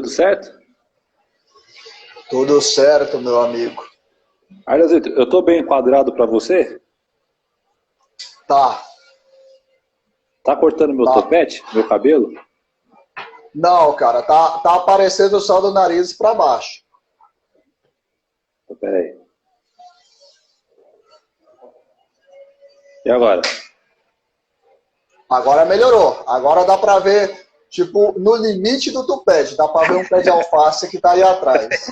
tudo certo? Tudo certo, meu amigo. Arlesito, eu tô bem enquadrado para você? Tá, Tá cortando meu tá. topete, meu cabelo? Não, cara, tá aparecendo só do nariz pra baixo. Então, pera aí. E agora? Agora melhorou. Agora dá pra ver, tipo, no limite do tupete. Dá pra ver um pé de alface que tá aí atrás.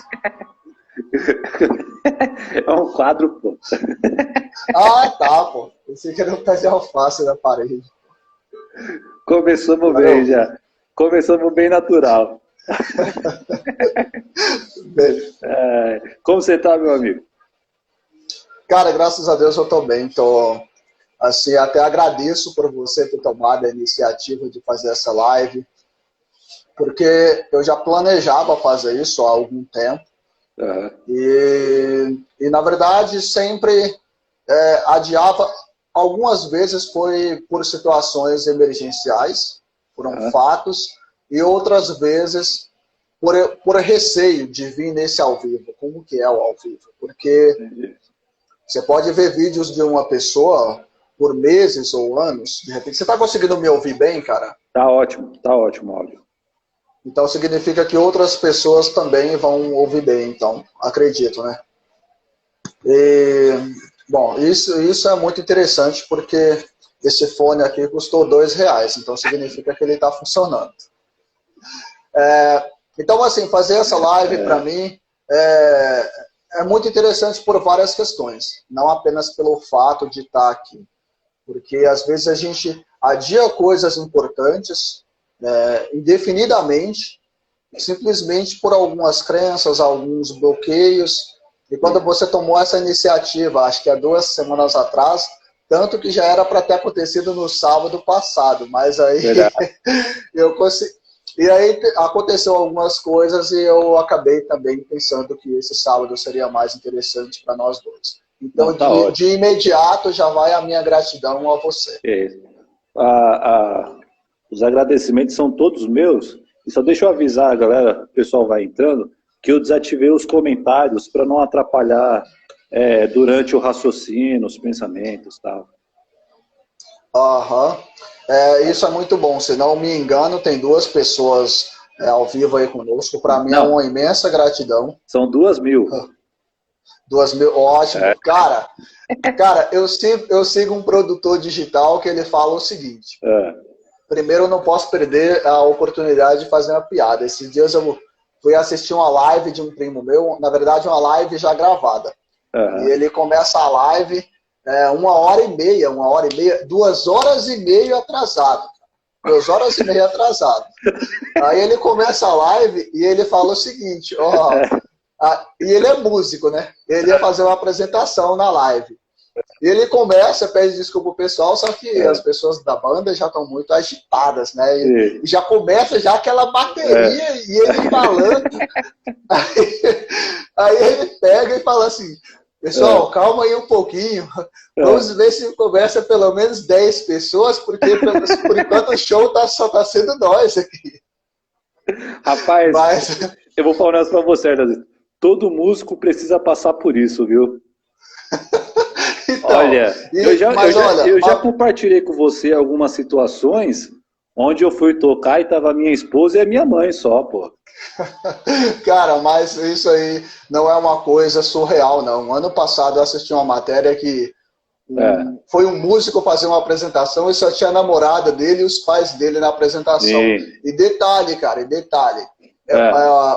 É um quadro, pô. Ah, tá, pô. Pensei que era um pé de alface na parede. Começamos bem Valeu. já. Começamos bem natural. Como você tá, meu amigo? Cara, graças a Deus eu tô bem. Tô, assim, até agradeço por você ter tomado a iniciativa de fazer essa live, porque eu já planejava fazer isso há algum tempo. Aham. E na verdade, sempre adiava. Algumas vezes foi por situações emergenciais, foram Aham. fatos, e outras vezes por receio de vir nesse ao vivo. Como que é o ao vivo? Porque Entendi. você pode ver vídeos de uma pessoa por meses ou anos, de repente. Você está conseguindo me ouvir bem, cara? Tá ótimo o áudio. Então significa que outras pessoas também vão ouvir bem, então, acredito, né? E, bom, isso é muito interessante porque esse fone aqui custou R$ 2, então significa que ele está funcionando. Então, assim, fazer essa live para mim é, é muito interessante por várias questões, não apenas pelo fato de estar aqui, porque às vezes a gente adia coisas importantes indefinidamente, simplesmente por algumas crenças, alguns bloqueios. E quando você tomou essa iniciativa, acho que há 2 semanas atrás, tanto que já era para ter acontecido no sábado passado, mas aí Verdade. eu consegui. E aí aconteceu algumas coisas e eu acabei também pensando que esse sábado seria mais interessante para nós dois. Não, Então, tá de ótimo. imediato, já vai a minha gratidão a você. É isso. Os agradecimentos são todos meus. E só deixa eu avisar a galera, o pessoal vai entrando, que eu desativei os comentários para não atrapalhar durante o raciocínio, os pensamentos e tal. Aham. Isso é muito bom. Se não me engano, tem 2 pessoas ao vivo aí conosco. Para mim é Não, uma imensa gratidão. são 2.000. 2 mil, ótimo. É, Cara, eu sigo um produtor digital que ele fala o seguinte. é, Primeiro, eu não posso perder a oportunidade de fazer uma piada. Esses dias eu fui assistir uma live de um primo meu, na verdade uma live já gravada. E é. ele começa a live 1h30, 2 horas e meia atrasado. 2 horas e meia atrasado. Aí ele começa a live e ele fala o seguinte, ó, e ele é músico, né? Ele ia fazer uma apresentação na live. E ele começa, pede desculpa pro pessoal, só que as pessoas da banda já estão muito agitadas, né? E já começa já aquela bateria e ele falando. Aí ele pega e fala assim, pessoal, calma aí um pouquinho. Vamos ver se conversa pelo menos 10 pessoas, porque por enquanto o show só tá sendo nós aqui. Rapaz, Mas, eu vou falar um negócio pra você, Arnaldo. Todo músico precisa passar por isso, viu? então, Olha, eu já, eu mas já, olha, eu já compartilhei com você algumas situações onde eu fui tocar e tava minha esposa e a minha mãe só, pô. cara, mas isso aí não é uma coisa surreal, não. Ano passado eu assisti uma matéria que É, foi um músico fazer uma apresentação e só tinha a namorada dele e os pais dele na apresentação. sim, E detalhe, cara, e detalhe, é.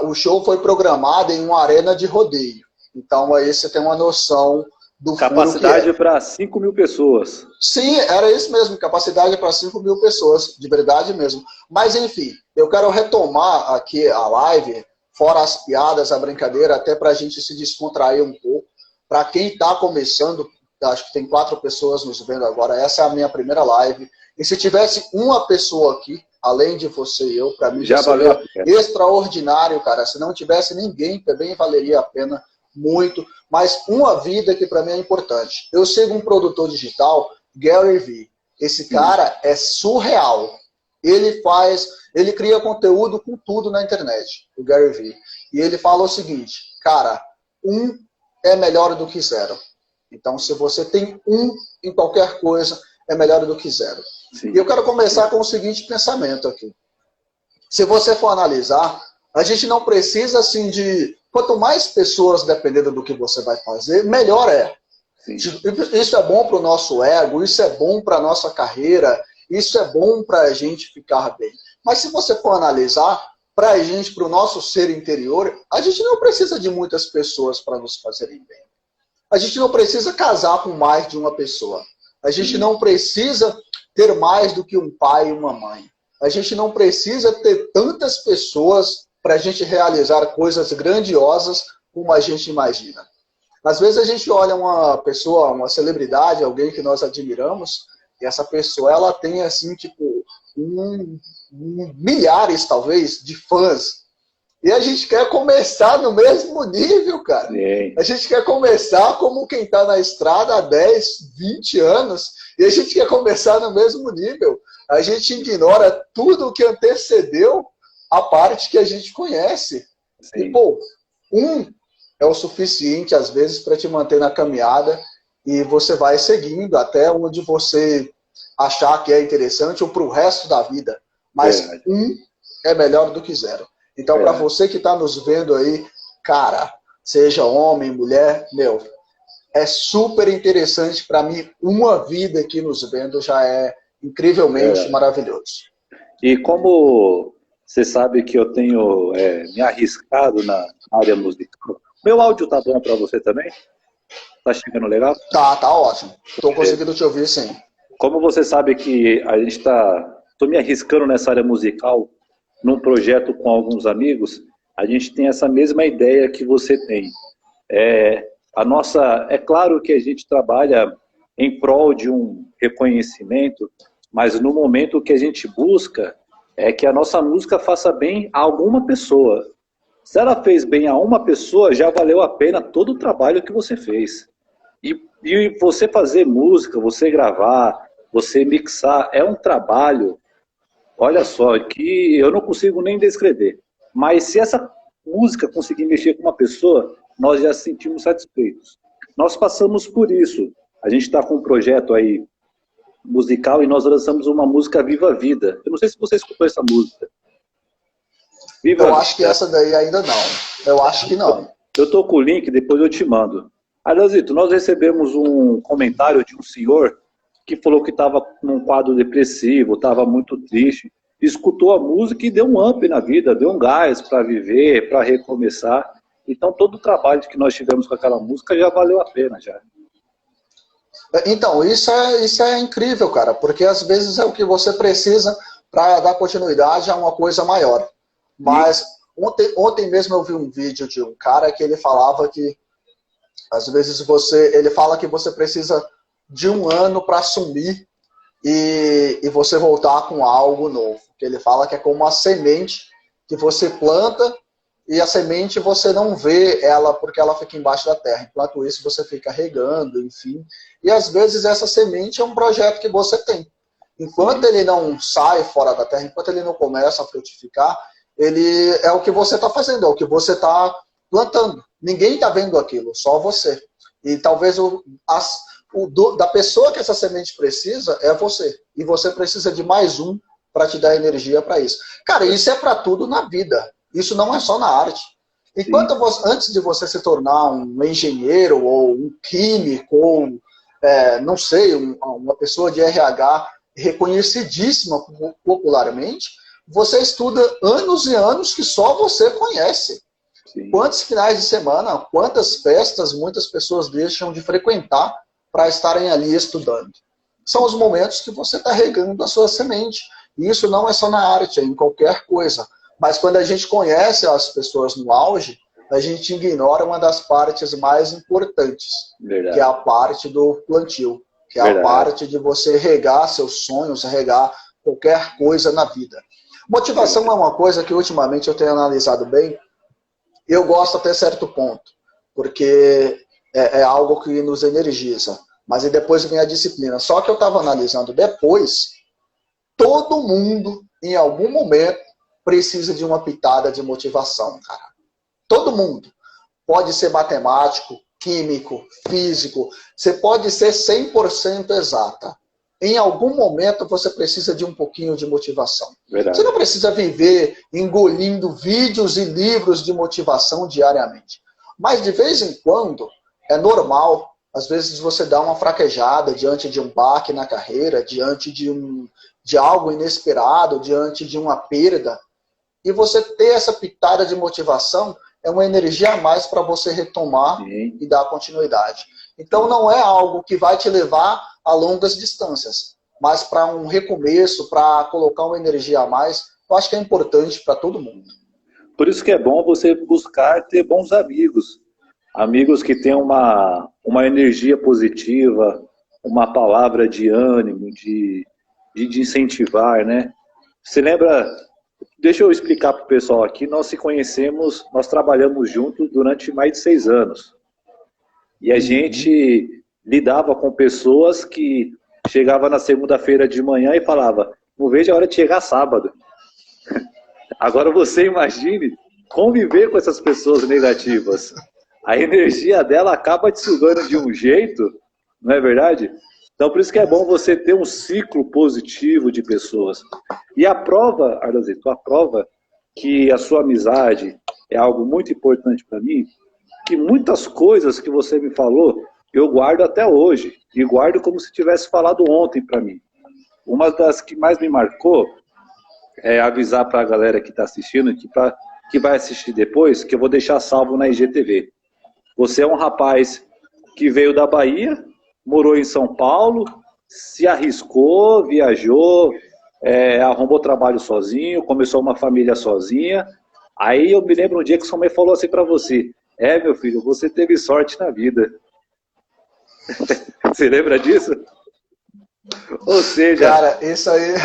o show foi programado em uma arena de rodeio. Então aí você tem uma noção do furo que Capacidade é. para 5.000 pessoas. Sim, era isso mesmo, capacidade para 5 mil pessoas, de verdade mesmo. Mas enfim, eu quero retomar aqui a live, fora as piadas, a brincadeira, até para a gente se descontrair um pouco. Para quem está começando, acho que tem 4 pessoas nos vendo agora, essa é a minha primeira live. E se tivesse uma pessoa aqui, além de você e eu, para mim já Já valeu a seria pena. extraordinário, cara. Se não tivesse ninguém, também valeria a pena muito. Mas uma vida que para mim é importante. Eu sigo um produtor digital, Gary Vee. Esse cara é surreal. ele cria conteúdo com tudo na internet, o Gary Vee. E ele fala o seguinte, cara, um é melhor do que zero. Então, se você tem um em qualquer coisa, é melhor do que zero. Sim. E eu quero começar com o seguinte pensamento aqui. Se você for analisar, a gente não precisa assim de... Quanto mais pessoas dependendo do que você vai fazer, melhor é. Sim. Isso é bom para o nosso ego, isso é bom para a nossa carreira, isso é bom para a gente ficar bem. Mas se você for analisar, para a gente, para o nosso ser interior, a gente não precisa de muitas pessoas para nos fazerem bem. A gente não precisa casar com mais de uma pessoa. A gente não precisa ter mais do que um pai e uma mãe. A gente não precisa ter tantas pessoas para a gente realizar coisas grandiosas como a gente imagina. Às vezes a gente olha uma pessoa, uma celebridade, alguém que nós admiramos, e essa pessoa ela tem assim, tipo, milhares talvez de fãs. E a gente quer começar no mesmo nível, cara. Sim. A gente quer começar como quem está na estrada há 10, 20 anos, e a gente quer começar no mesmo nível. A gente ignora tudo o que antecedeu a parte que a gente conhece. Sim. E, pô, é o suficiente, às vezes, para te manter na caminhada e você vai seguindo até onde você achar que é interessante ou para o resto da vida. Mas é melhor do que zero. Então, para você que está nos vendo aí, cara, seja homem, mulher, é super interessante para mim. Uma vida aqui nos vendo já é incrivelmente maravilhoso. E como você sabe que eu tenho me arriscado na área musical, meu áudio tá bom para você também? Tá chegando legal? Tá ótimo. Estou conseguindo te ouvir, sim. Como você sabe que a gente tô me arriscando nessa área musical, num projeto com alguns amigos, a gente tem essa mesma ideia que você tem. É claro que a gente trabalha em prol de um reconhecimento, mas no momento que a gente busca é que a nossa música faça bem a alguma pessoa. Se ela fez bem a uma pessoa, já valeu a pena todo o trabalho que você fez. E você fazer música, você gravar, você mixar, é um trabalho, olha só, que eu não consigo nem descrever. Mas se essa música conseguir mexer com uma pessoa, nós já se sentimos satisfeitos. Nós passamos por isso. A gente está com um projeto aí musical e nós lançamos uma música Viva a Vida. Eu não sei se você escutou essa música. Eu acho que essa daí ainda não. Eu acho que não. Eu tô com o link, depois eu te mando. Aliásito, nós recebemos um comentário de um senhor que falou que estava num quadro depressivo, estava muito triste, escutou a música e deu um up na vida, deu um gás para viver, para recomeçar. Então todo o trabalho que nós tivemos com aquela música já valeu a pena, já. Então, isso é incrível, cara, porque às vezes é o que você precisa para dar continuidade a uma coisa maior. Mas ontem mesmo eu vi um vídeo de um cara que ele falava que às vezes ele fala que você precisa de 1 ano para assumir e você voltar com algo novo. Que ele fala que é como uma semente que você planta e a semente você não vê ela porque ela fica embaixo da terra. Enquanto isso você fica regando, enfim. E às vezes essa semente é um projeto que você tem. Enquanto ele não sai fora da terra, enquanto ele não começa a frutificar, ele é o que você está fazendo, é o que você está plantando. Ninguém está vendo aquilo, só você. E talvez da pessoa que essa semente precisa é você. E você precisa de mais um para te dar energia para isso. Cara, isso é para tudo na vida. Isso não é só na arte. Enquanto antes de você se tornar um engenheiro, ou um químico, ou, não sei, uma pessoa de RH reconhecidíssima popularmente, você estuda anos e anos que só você conhece. Sim. Quantos finais de semana, quantas festas muitas pessoas deixam de frequentar para estarem ali estudando. São os momentos que você está regando a sua semente. E isso não é só na arte, é em qualquer coisa. Mas quando a gente conhece as pessoas no auge, a gente ignora uma das partes mais importantes, que é a parte do plantio, que é a parte de você regar seus sonhos, regar qualquer coisa na vida. Motivação é uma coisa que ultimamente eu tenho analisado bem. Eu gosto até certo ponto, porque é algo que nos energiza. Mas e depois vem a disciplina. Só que eu estava analisando depois, todo mundo em algum momento, precisa de uma pitada de motivação, cara. Todo mundo. Pode ser matemático, químico, físico. Você pode ser 100% exata. Em algum momento, você precisa de um pouquinho de motivação. Verdade. Você não precisa viver engolindo vídeos e livros de motivação diariamente. Mas, de vez em quando, é normal. Às vezes, você dá uma fraquejada diante de um baque na carreira, diante de algo inesperado, diante de uma perda. E você ter essa pitada de motivação é uma energia a mais para você retomar Sim. e dar continuidade. Então não é algo que vai te levar a longas distâncias, mas para um recomeço, para colocar uma energia a mais, eu acho que é importante para todo mundo. Por isso que é bom você buscar ter bons amigos. Amigos que têm uma energia positiva, uma palavra de ânimo, de incentivar, né? Você lembra... Deixa eu explicar para o pessoal aqui, nós se conhecemos, nós trabalhamos juntos durante mais de 6 anos. E a gente lidava com pessoas que chegavam na segunda-feira de manhã e falava, não vejo a hora de chegar sábado. Agora você imagine conviver com essas pessoas negativas. A energia dela acaba te sugando de um jeito, não é verdade? Então, por isso que é bom você ter um ciclo positivo de pessoas. E a prova, Arlazito, a prova que a sua amizade é algo muito importante para mim, que muitas coisas que você me falou, eu guardo até hoje. E guardo como se tivesse falado ontem para mim. Uma das que mais me marcou é avisar para a galera que está assistindo, que vai assistir depois, que eu vou deixar salvo na IGTV. Você é um rapaz que veio da Bahia, morou em São Paulo, se arriscou, viajou, arrumou trabalho sozinho, começou uma família sozinha. Aí eu me lembro um dia que sua mãe falou assim para você, meu filho, você teve sorte na vida. Você lembra disso? Ou seja, cara, isso aí...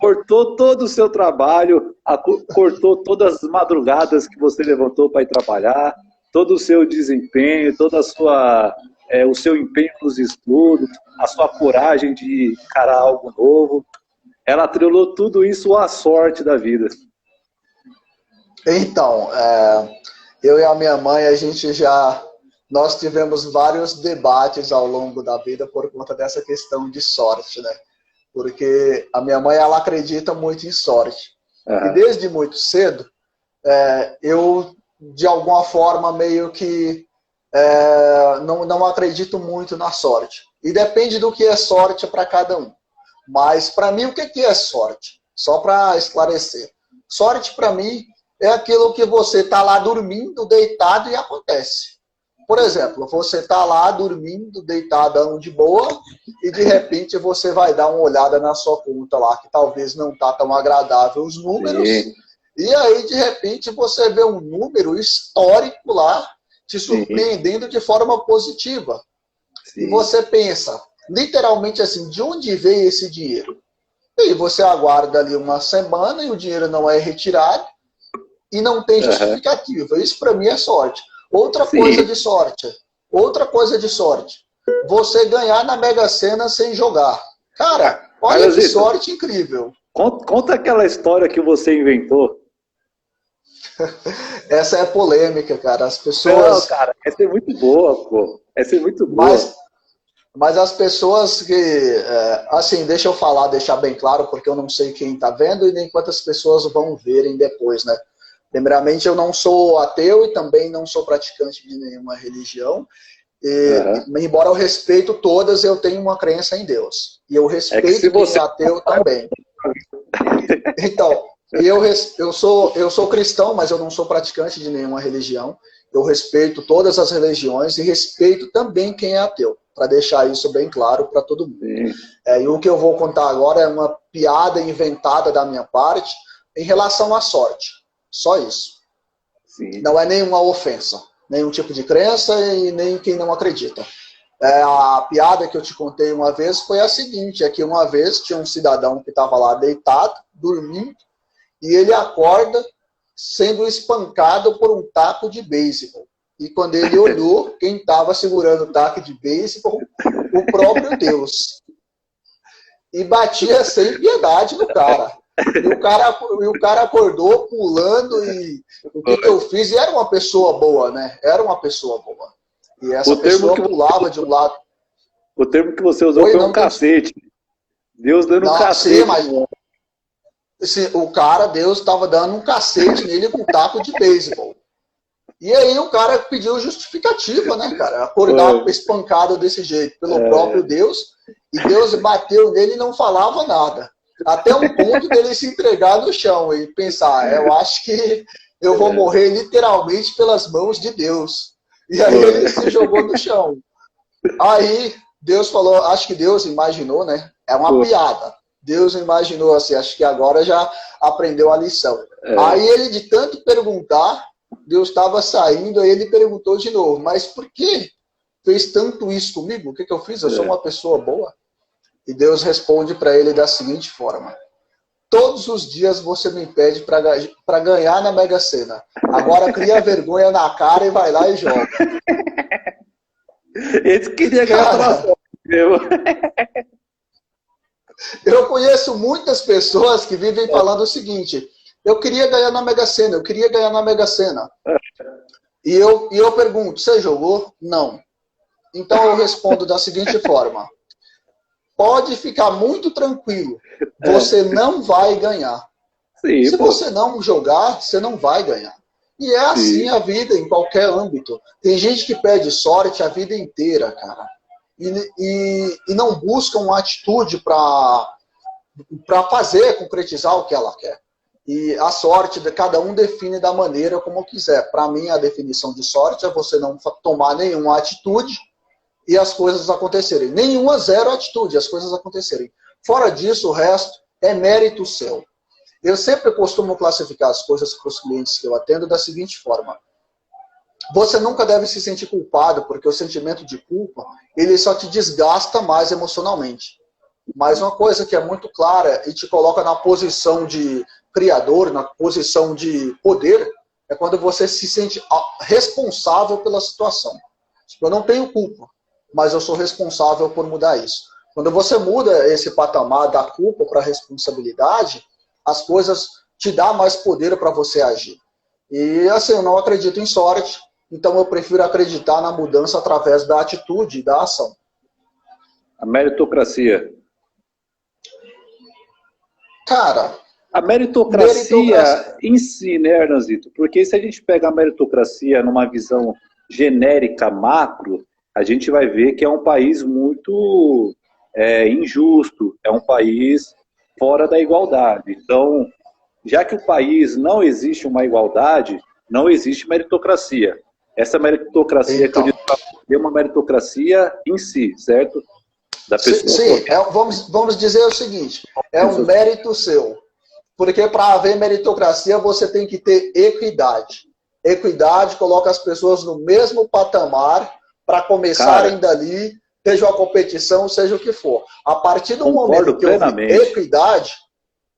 cortou todo o seu trabalho, cortou todas as madrugadas que você levantou para ir trabalhar, todo o seu desempenho, toda a sua... o seu empenho nos estudos, a sua coragem de encarar algo novo. Ela atrelou tudo isso à sorte da vida. Então, eu e a minha mãe, nós tivemos vários debates ao longo da vida por conta dessa questão de sorte, né? Porque a minha mãe, ela acredita muito em sorte. E desde muito cedo, eu, de alguma forma, meio que não acredito muito na sorte. E depende do que é sorte para cada um. Mas, para mim, o que é sorte? Só para esclarecer. Sorte, para mim, é aquilo que você está lá dormindo, deitado e acontece. Por exemplo, você está lá dormindo, deitadão de boa, e de repente você vai dar uma olhada na sua conta lá, que talvez não está tão agradável os números. Sim. E aí, de repente, você vê um número histórico lá, te surpreendendo de forma positiva. Sim. E você pensa, literalmente assim, de onde veio esse dinheiro? E você aguarda ali uma semana e o dinheiro não é retirado e não tem justificativa. Isso para mim é sorte. Outra coisa de sorte. Você ganhar na Mega Sena sem jogar. Cara, olha que sorte incrível. Conta aquela história que você inventou. Essa é polêmica, cara. As pessoas... Não, cara, essa é muito boa, pô. Essa é muito boa. Mas as pessoas que... assim, deixa eu deixar bem claro, porque eu não sei quem está vendo e nem quantas pessoas vão verem depois, né? Primeiramente, eu não sou ateu e também não sou praticante de nenhuma religião. Embora eu respeito todas, eu tenho uma crença em Deus. E eu respeito quem é ateu também. Então... Eu sou cristão, mas eu não sou praticante de nenhuma religião. Eu respeito todas as religiões e respeito também quem é ateu, para deixar isso bem claro para todo mundo. E o que eu vou contar agora é uma piada inventada da minha parte em relação à sorte. Só isso. Sim. Não é nenhuma ofensa, nenhum tipo de crença e nem quem não acredita. A piada que eu te contei uma vez foi a seguinte, é que uma vez tinha um cidadão que estava lá deitado, dormindo, e ele acorda sendo espancado por um taco de beisebol. E quando ele olhou, quem estava segurando o taco de beisebol? O próprio Deus. E batia sem piedade no cara. E o cara acordou pulando e o que eu fiz? E era uma pessoa boa, né? Era uma pessoa boa. E essa pessoa pulava de um lado. O termo que você usou foi um cacete. Deus dando um cacete. Sim, mas o cara, Deus estava dando um cacete nele com um taco de beisebol. E aí o cara pediu justificativa, né, cara? Acordar espancado desse jeito pelo próprio Deus. E Deus bateu nele e não falava nada. Até um ponto dele se entregar no chão e pensar, eu acho que eu vou morrer literalmente pelas mãos de Deus. E aí ele se jogou no chão. Aí Deus falou, acho que Deus imaginou, né? É uma piada. Deus imaginou assim, acho que agora já aprendeu a lição. Aí ele, de tanto perguntar, Deus estava saindo, aí ele perguntou de novo, mas por que fez tanto isso comigo? O que eu fiz? Eu sou uma pessoa boa? E Deus responde para ele da seguinte forma: todos os dias você me pede para ganhar na Mega Sena. Agora cria vergonha na cara e vai lá e joga. Esse queria ganhar pela sorte mesmo. Eu conheço muitas pessoas que vivem falando o seguinte: eu queria ganhar na Mega Sena, eu queria ganhar na Mega Sena. E eu pergunto, você jogou? Não. Então eu respondo da seguinte forma: pode ficar muito tranquilo, você não vai ganhar. Sim, Se você não jogar, você não vai ganhar. E é assim a vida, em qualquer âmbito. Tem gente que pede sorte a vida inteira, cara. E não busca uma atitude para fazer, concretizar o que ela quer. E a sorte, cada um define da maneira como quiser. Para mim, a definição de sorte é você não tomar nenhuma atitude e as coisas acontecerem. Nenhuma, zero atitude, as coisas acontecerem. Fora disso, o resto é mérito seu. Eu sempre costumo classificar as coisas para os clientes que eu atendo da seguinte forma: você nunca deve se sentir culpado, porque o sentimento de culpa, ele só te desgasta mais emocionalmente. Mas uma coisa que é muito clara e te coloca na posição de criador, na posição de poder, é quando você se sente responsável pela situação. Eu não tenho culpa, mas eu sou responsável por mudar isso. Quando você muda esse patamar da culpa para a responsabilidade, as coisas te dão mais poder para você agir. E assim, eu não acredito em sorte, então eu prefiro acreditar na mudança através da atitude e da ação. A meritocracia. Cara, a meritocracia em si, né, Hernanzito? Porque se a gente pega a meritocracia numa visão genérica, macro, a gente vai ver que é um país muito injusto, é um país fora da igualdade. Então, já que o país não existe uma igualdade, não existe meritocracia. Essa meritocracia que eu digo é uma meritocracia em si, certo? Da pessoa. Sim, vamos dizer o seguinte, é um mérito seu. Porque para haver meritocracia, você tem que ter equidade. Equidade coloca as pessoas no mesmo patamar para começarem dali, seja uma competição, seja o que for. A partir do momento que houve equidade,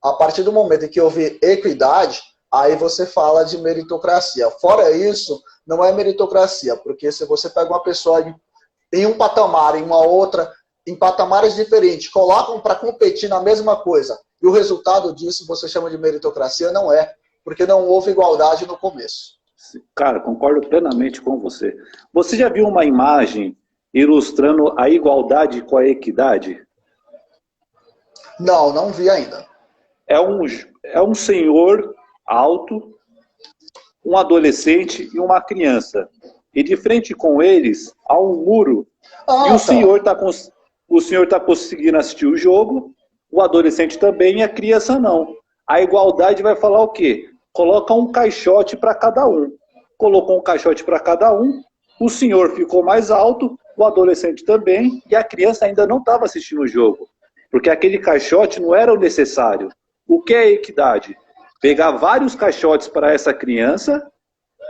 a partir do momento em que houve equidade, aí você fala de meritocracia. Fora isso, não é meritocracia, porque se você pega uma pessoa em um patamar, em uma outra, em patamares diferentes, colocam para competir na mesma coisa, e o resultado disso você chama de meritocracia, não é, porque não houve igualdade no começo. Cara, concordo plenamente com você. Você já viu uma imagem ilustrando a igualdade com a equidade? Não, não vi ainda. É um senhor alto, um adolescente e uma criança. E de frente com eles há um muro. E o senhor está conseguindo assistir o jogo, o adolescente também e a criança não. A igualdade vai falar o quê? Coloca um caixote para cada um. Colocou um caixote para cada um, o senhor ficou mais alto, o adolescente também, e a criança ainda não estava assistindo o jogo. Porque aquele caixote não era o necessário. O que é equidade? Pegar vários caixotes para essa criança,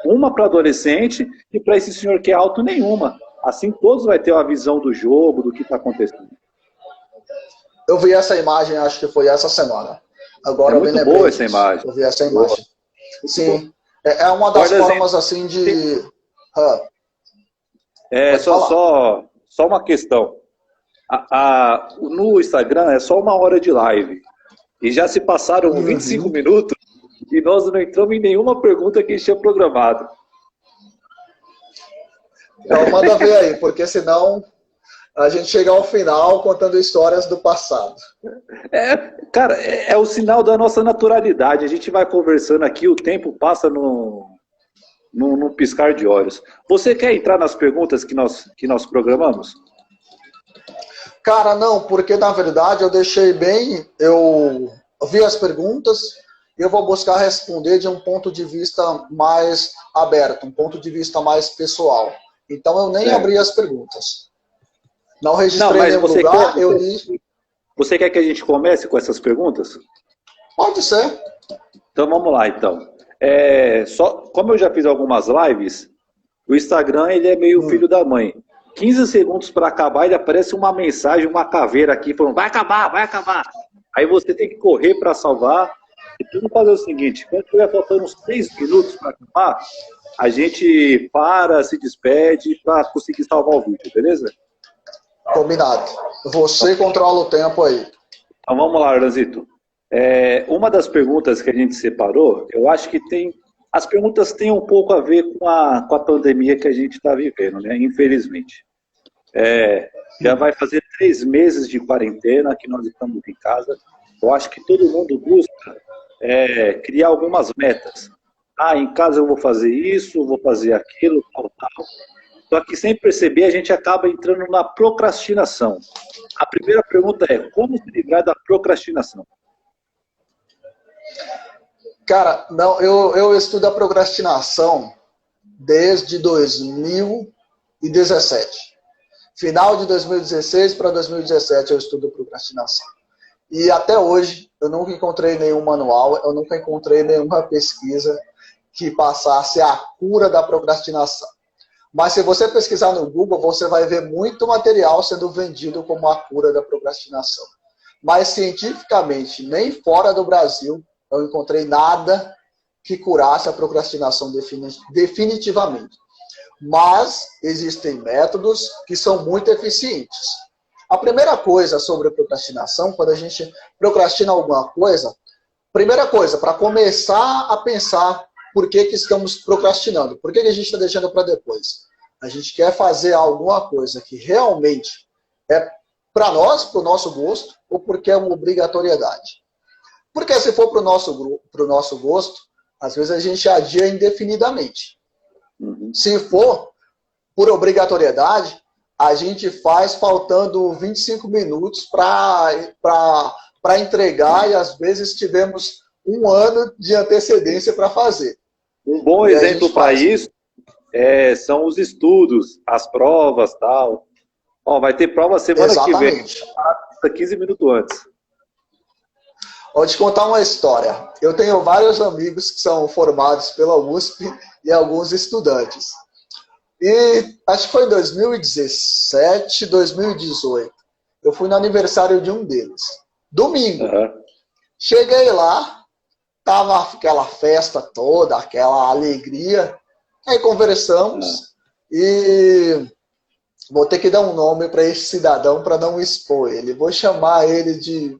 uma para o adolescente, e para esse senhor que é alto, nenhuma. Assim todos vão ter uma visão do jogo, do que está acontecendo. Eu vi essa imagem, acho que foi essa semana. Agora é muito boa essa imagem. Eu vi essa imagem. Sim. É uma das formas assim de... Só uma questão. No Instagram é só 1 hora de live. E já se passaram 25 minutos e nós não entramos em nenhuma pergunta que a gente tinha programado. Então manda ver aí, porque senão a gente chega ao final contando histórias do passado. Cara, é o sinal da nossa naturalidade. A gente vai conversando aqui, o tempo passa num piscar de olhos. Você quer entrar nas perguntas que nós programamos? Cara, não, porque na verdade eu deixei bem, eu vi as perguntas e eu vou buscar responder de um ponto de vista mais aberto, um ponto de vista mais pessoal. Então eu nem abri as perguntas. Não registrei em nenhum lugar, eu li. Você quer que a gente comece com essas perguntas? Pode ser. Então vamos lá, então. Como eu já fiz algumas lives, o Instagram ele é meio filho da mãe. 15 segundos para acabar, ele aparece uma mensagem, uma caveira aqui, falando, vai acabar, vai acabar. Aí você tem que correr para salvar. E tudo fazer o seguinte, quando tiver faltando uns 3 minutos para acabar, a gente para, se despede para conseguir salvar o vídeo, beleza? Combinado. Você controla o tempo aí. Então vamos lá, Orlanzito. Uma das perguntas que a gente separou, eu acho que as perguntas têm um pouco a ver com a pandemia que a gente está vivendo, né? Infelizmente. Já vai fazer 3 meses de quarentena que nós estamos em casa. Eu acho que todo mundo busca criar algumas metas. Em casa eu vou fazer isso, vou fazer aquilo, tal, tal. Só que sem perceber a gente acaba entrando na procrastinação. A primeira pergunta é, como se livrar da procrastinação? Cara, não, eu estudo a procrastinação desde 2017. Final de 2016 para 2017 eu estudo procrastinação. E até hoje eu nunca encontrei nenhum manual, eu nunca encontrei nenhuma pesquisa que passasse a cura da procrastinação. Mas se você pesquisar no Google, você vai ver muito material sendo vendido como a cura da procrastinação. Mas cientificamente, nem fora do Brasil, eu encontrei nada que curasse a procrastinação definitivamente. Mas existem métodos que são muito eficientes. A primeira coisa sobre a procrastinação, quando a gente procrastina alguma coisa, primeira coisa, para começar a pensar por que estamos procrastinando, por que a gente está deixando para depois. A gente quer fazer alguma coisa que realmente é para nós, para o nosso gosto, ou porque é uma obrigatoriedade. Porque se for para o nosso gosto, às vezes a gente adia indefinidamente. Se for por obrigatoriedade, a gente faz faltando 25 minutos para entregar e às vezes tivemos 1 ano de antecedência para fazer. Um bom exemplo para isso são os estudos, as provas e tal. Vai ter prova semana Exatamente. Que vem, 15 minutos antes. Vou te contar uma história. Eu tenho vários amigos que são formados pela USP e alguns estudantes. E acho que foi em 2017, 2018. Eu fui no aniversário de um deles. Domingo. Cheguei lá, tava aquela festa toda, aquela alegria. Aí conversamos e vou ter que dar um nome para esse cidadão para não expor ele. Vou chamar ele de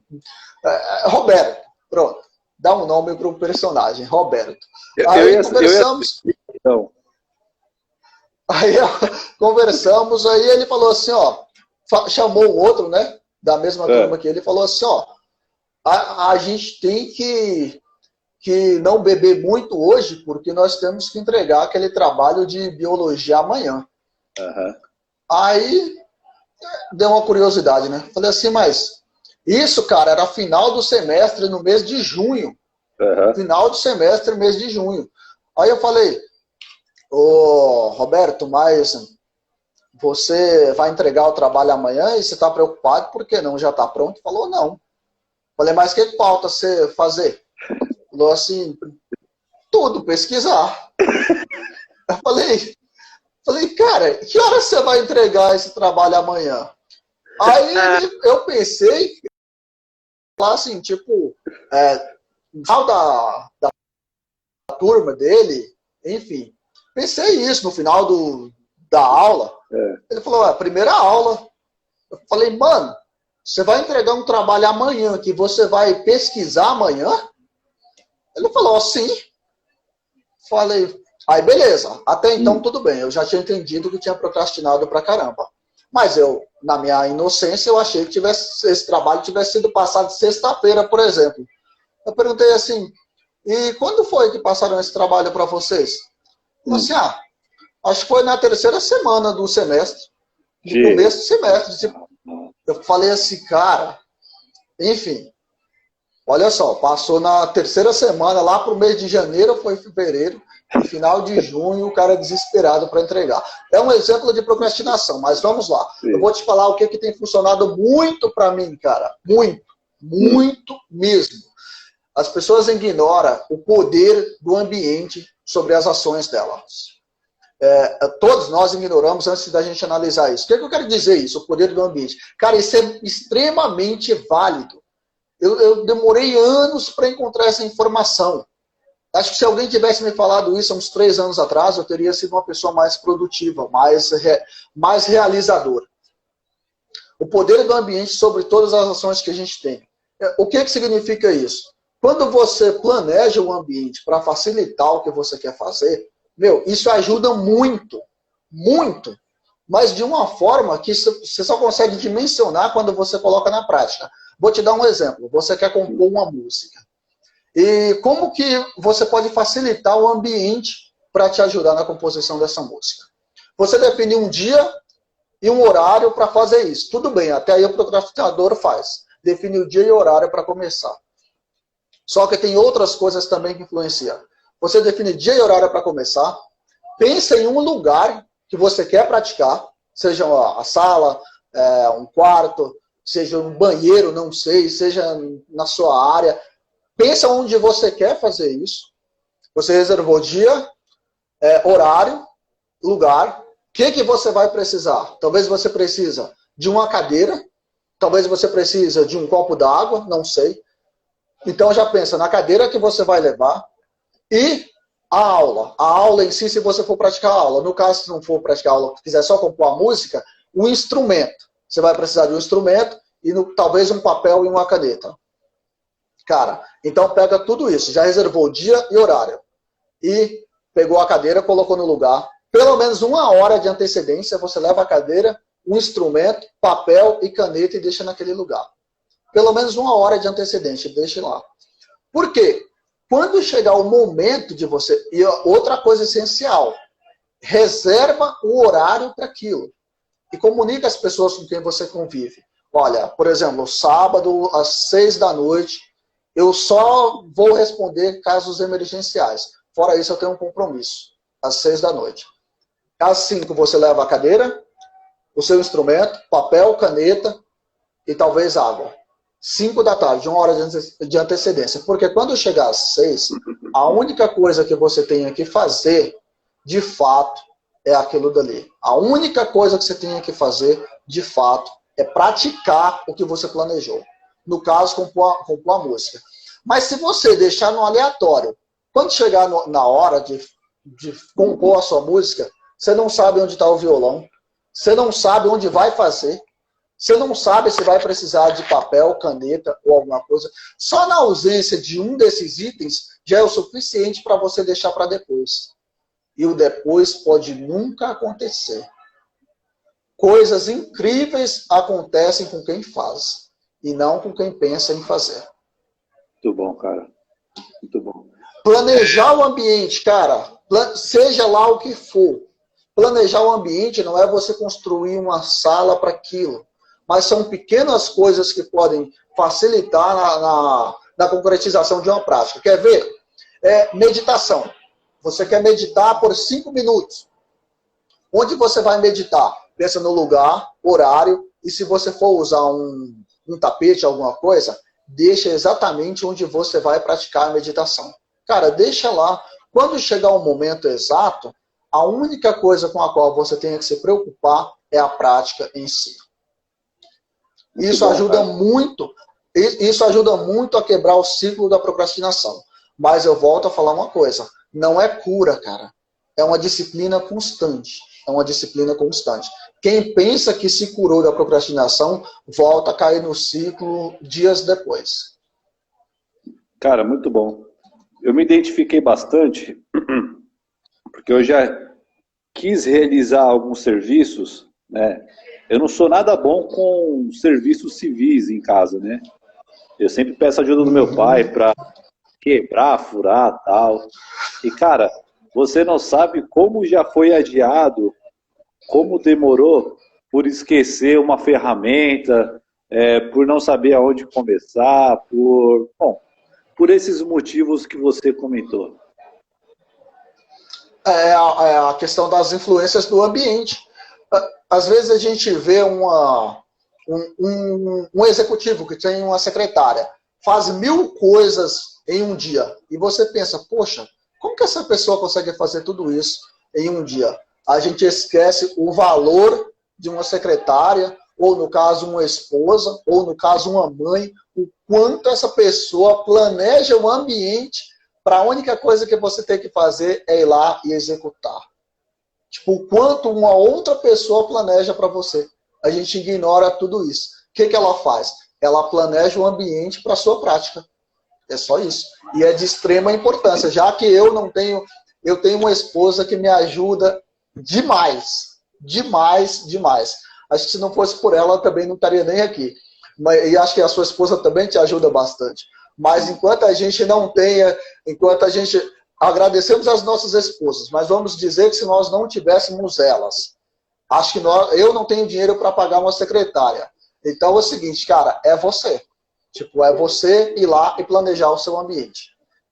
Roberto. Pronto. Dá um nome para o personagem, Roberto. Aí conversamos. Aí ele falou assim, chamou o outro, né, da mesma turma que ele, falou assim, a gente tem que não beber muito hoje, porque nós temos que entregar aquele trabalho de biologia amanhã. Aí deu uma curiosidade, né? Falei assim, mas isso, cara, era final do semestre, no mês de junho. Final do semestre, mês de junho. Aí eu falei, Roberto, mas você vai entregar o trabalho amanhã e você está preocupado, por que não? Já está pronto? Falou, não. Falei, mas o que falta você fazer? Falou assim, tudo, pesquisar. Eu falei, cara, que hora você vai entregar esse trabalho amanhã? Aí eu pensei, assim, tipo, final da turma dele, enfim, pensei isso no final da aula. Ele falou, primeira aula. Eu falei, mano, você vai entregar um trabalho amanhã que você vai pesquisar amanhã? Ele falou, sim. Falei, aí beleza. Até então tudo bem, eu já tinha entendido que tinha procrastinado pra caramba. Mas eu, na minha inocência, eu achei que esse trabalho tivesse sido passado sexta-feira, por exemplo. Eu perguntei assim, e quando foi que passaram esse trabalho para vocês? Falei assim, acho que foi na terceira semana do semestre, no começo do semestre. Eu falei assim, cara, enfim, olha só, passou na terceira semana, lá pro mês de janeiro, foi fevereiro, no final de junho, o cara é desesperado para entregar. É um exemplo de procrastinação, mas vamos lá. Sim. Eu vou te falar o que tem funcionado muito para mim, cara. Muito mesmo. As pessoas ignoram o poder do ambiente sobre as ações delas. Todos nós ignoramos antes da gente analisar isso. O que eu quero dizer isso? O poder do ambiente. Cara, isso é extremamente válido. Eu demorei anos para encontrar essa informação. Acho que se alguém tivesse me falado isso há uns 3 anos atrás, eu teria sido uma pessoa mais produtiva, mais realizadora. O poder do ambiente sobre todas as ações que a gente tem. O que significa isso? Quando você planeja o ambiente para facilitar o que você quer fazer, isso ajuda muito, muito, mas de uma forma que você só consegue dimensionar quando você coloca na prática. Vou te dar um exemplo. Você quer compor uma música. E como que você pode facilitar o ambiente para te ajudar na composição dessa música? Você define um dia e um horário para fazer isso. Tudo bem, até aí o procrastinador faz. Define o dia e o horário para começar. Só que tem outras coisas também que influenciam. Você define dia e horário para começar. Pensa em um lugar que você quer praticar, seja a sala, um quarto, seja um banheiro, não sei, seja na sua área. Pensa onde você quer fazer isso. Você reservou dia, horário, lugar. O que você vai precisar? Talvez você precisa de uma cadeira, talvez você precisa de um copo d'água, não sei. Então já pensa na cadeira que você vai levar e a aula. A aula em si, se você for praticar a aula. No caso, se não for praticar a aula, quiser só compor a música, o instrumento. Você vai precisar de um instrumento e talvez um papel e uma caneta. Cara, então pega tudo isso. Já reservou dia e horário. E pegou a cadeira, colocou no lugar. Pelo menos 1 hora de antecedência, você leva a cadeira, um instrumento, papel e caneta e deixa naquele lugar. Pelo menos 1 hora de antecedência, deixe lá. Por quê? Quando chegar o momento de você... E outra coisa essencial, reserva o horário para aquilo. E comunica as pessoas com quem você convive. Olha, por exemplo, sábado às 6 da noite, eu só vou responder casos emergenciais. Fora isso, eu tenho um compromisso. Às 6 da noite. Às 5, você leva a cadeira, o seu instrumento, papel, caneta e talvez água. 5 da tarde, 1 hora de antecedência. Porque quando chegar às 6, a única coisa que você tem que fazer, de fato, é aquilo dali. A única coisa que você tem que fazer, de fato, é praticar o que você planejou. No caso, compor a música. Mas se você deixar no aleatório, quando chegar na hora de compor a sua música, você não sabe onde está o violão, você não sabe onde vai fazer, você não sabe se vai precisar de papel, caneta ou alguma coisa. Só na ausência de um desses itens já é o suficiente para você deixar para depois. E o depois pode nunca acontecer. Coisas incríveis acontecem com quem faz e não com quem pensa em fazer. Muito bom, cara. Muito bom. Planejar o ambiente, cara, seja lá o que for. Planejar o ambiente não é você construir uma sala para aquilo, mas são pequenas coisas que podem facilitar na concretização de uma prática. Quer ver? Meditação. Você quer meditar por 5 minutos. Onde você vai meditar? Pensa no lugar, horário, e se você for usar um tapete, alguma coisa, deixa exatamente onde você vai praticar a meditação. Cara, deixa lá. Quando chegar o momento exato, a única coisa com a qual você tem que se preocupar é a prática em si. Isso ajuda muito a quebrar o ciclo da procrastinação. Mas eu volto a falar uma coisa, não é cura, cara. É uma disciplina constante. É uma disciplina constante. quem pensa que se curou da procrastinação volta a cair no ciclo dias depois. Cara, muito bom. Eu me identifiquei bastante, porque eu já quis realizar alguns serviços, né? Eu não sou nada bom com serviços civis em casa, né? Eu sempre peço ajuda do meu pai para quebrar, furar, tal. E, cara, você não sabe como já foi adiado, como demorou por esquecer uma ferramenta, por não saber aonde começar, por esses motivos que você comentou. É a questão das influências do ambiente. Às vezes a gente vê um executivo que tem uma secretária, faz 1000 coisas em um dia, e você pensa, poxa, como que essa pessoa consegue fazer tudo isso em um dia? A gente esquece o valor de uma secretária, ou no caso uma esposa, ou no caso uma mãe, o quanto essa pessoa planeja o ambiente para a única coisa que você tem que fazer é ir lá e executar. Tipo, o quanto uma outra pessoa planeja para você. A gente ignora tudo isso. O que ela faz? Ela planeja o ambiente para a sua prática. É só isso. E é de extrema importância, já que eu tenho uma esposa que me ajuda demais. Demais, demais. Acho que se não fosse por ela, eu também não estaria nem aqui. E acho que a sua esposa também te ajuda bastante. Mas enquanto a gente não tenha, enquanto a gente agradecemos as nossas esposas, mas vamos dizer que se nós não tivéssemos elas, acho que eu não tenho dinheiro para pagar uma secretária. Então é o seguinte, cara, é você. Tipo, é você ir lá e planejar o seu ambiente.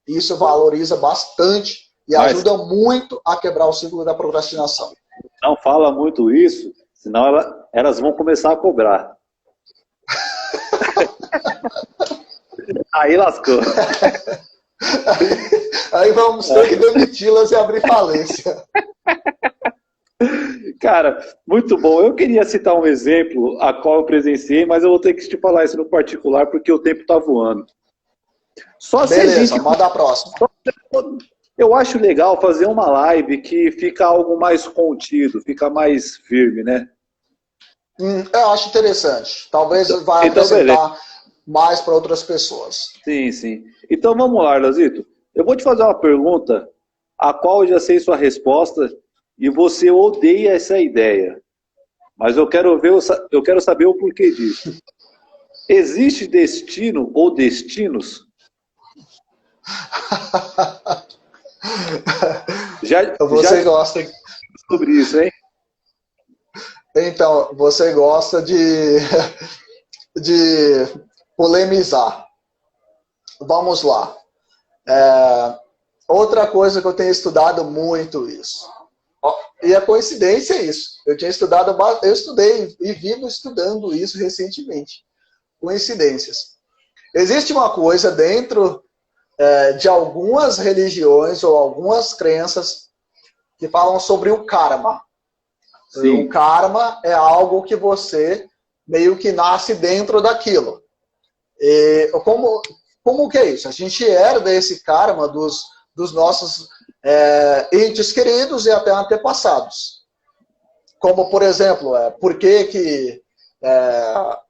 Isso valoriza bastante e ajuda muito a quebrar o ciclo da procrastinação. Não fala muito isso, senão elas vão começar a cobrar. Aí lascou. Aí vamos ter que demiti-las e abrir falência. Cara, muito bom. Eu queria citar um exemplo a qual eu presenciei, mas eu vou ter que te falar isso no particular porque o tempo está voando. Beleza, manda a próxima. Eu acho legal fazer uma live que fica algo mais contido, fica mais firme, né? Eu acho interessante. Talvez vai apresentar mais para outras pessoas. Sim, sim. Então vamos lá, Lazito. Eu vou te fazer uma pergunta, a qual eu já sei sua resposta, e você odeia essa ideia. Mas eu quero saber o porquê disso. Existe destino ou destinos? Você gosta sobre isso, hein? Então, você gosta de polemizar. Vamos lá. Outra coisa que eu tenho estudado muito isso. E a coincidência é isso. Eu estudei e vivo estudando isso recentemente. Coincidências. Existe uma coisa dentro de algumas religiões ou algumas crenças que falam sobre o karma. Sim. O karma é algo que você meio que nasce dentro daquilo. E como que é isso? A gente herda esse karma dos nossos entes queridos e até antepassados. Como, por exemplo, por que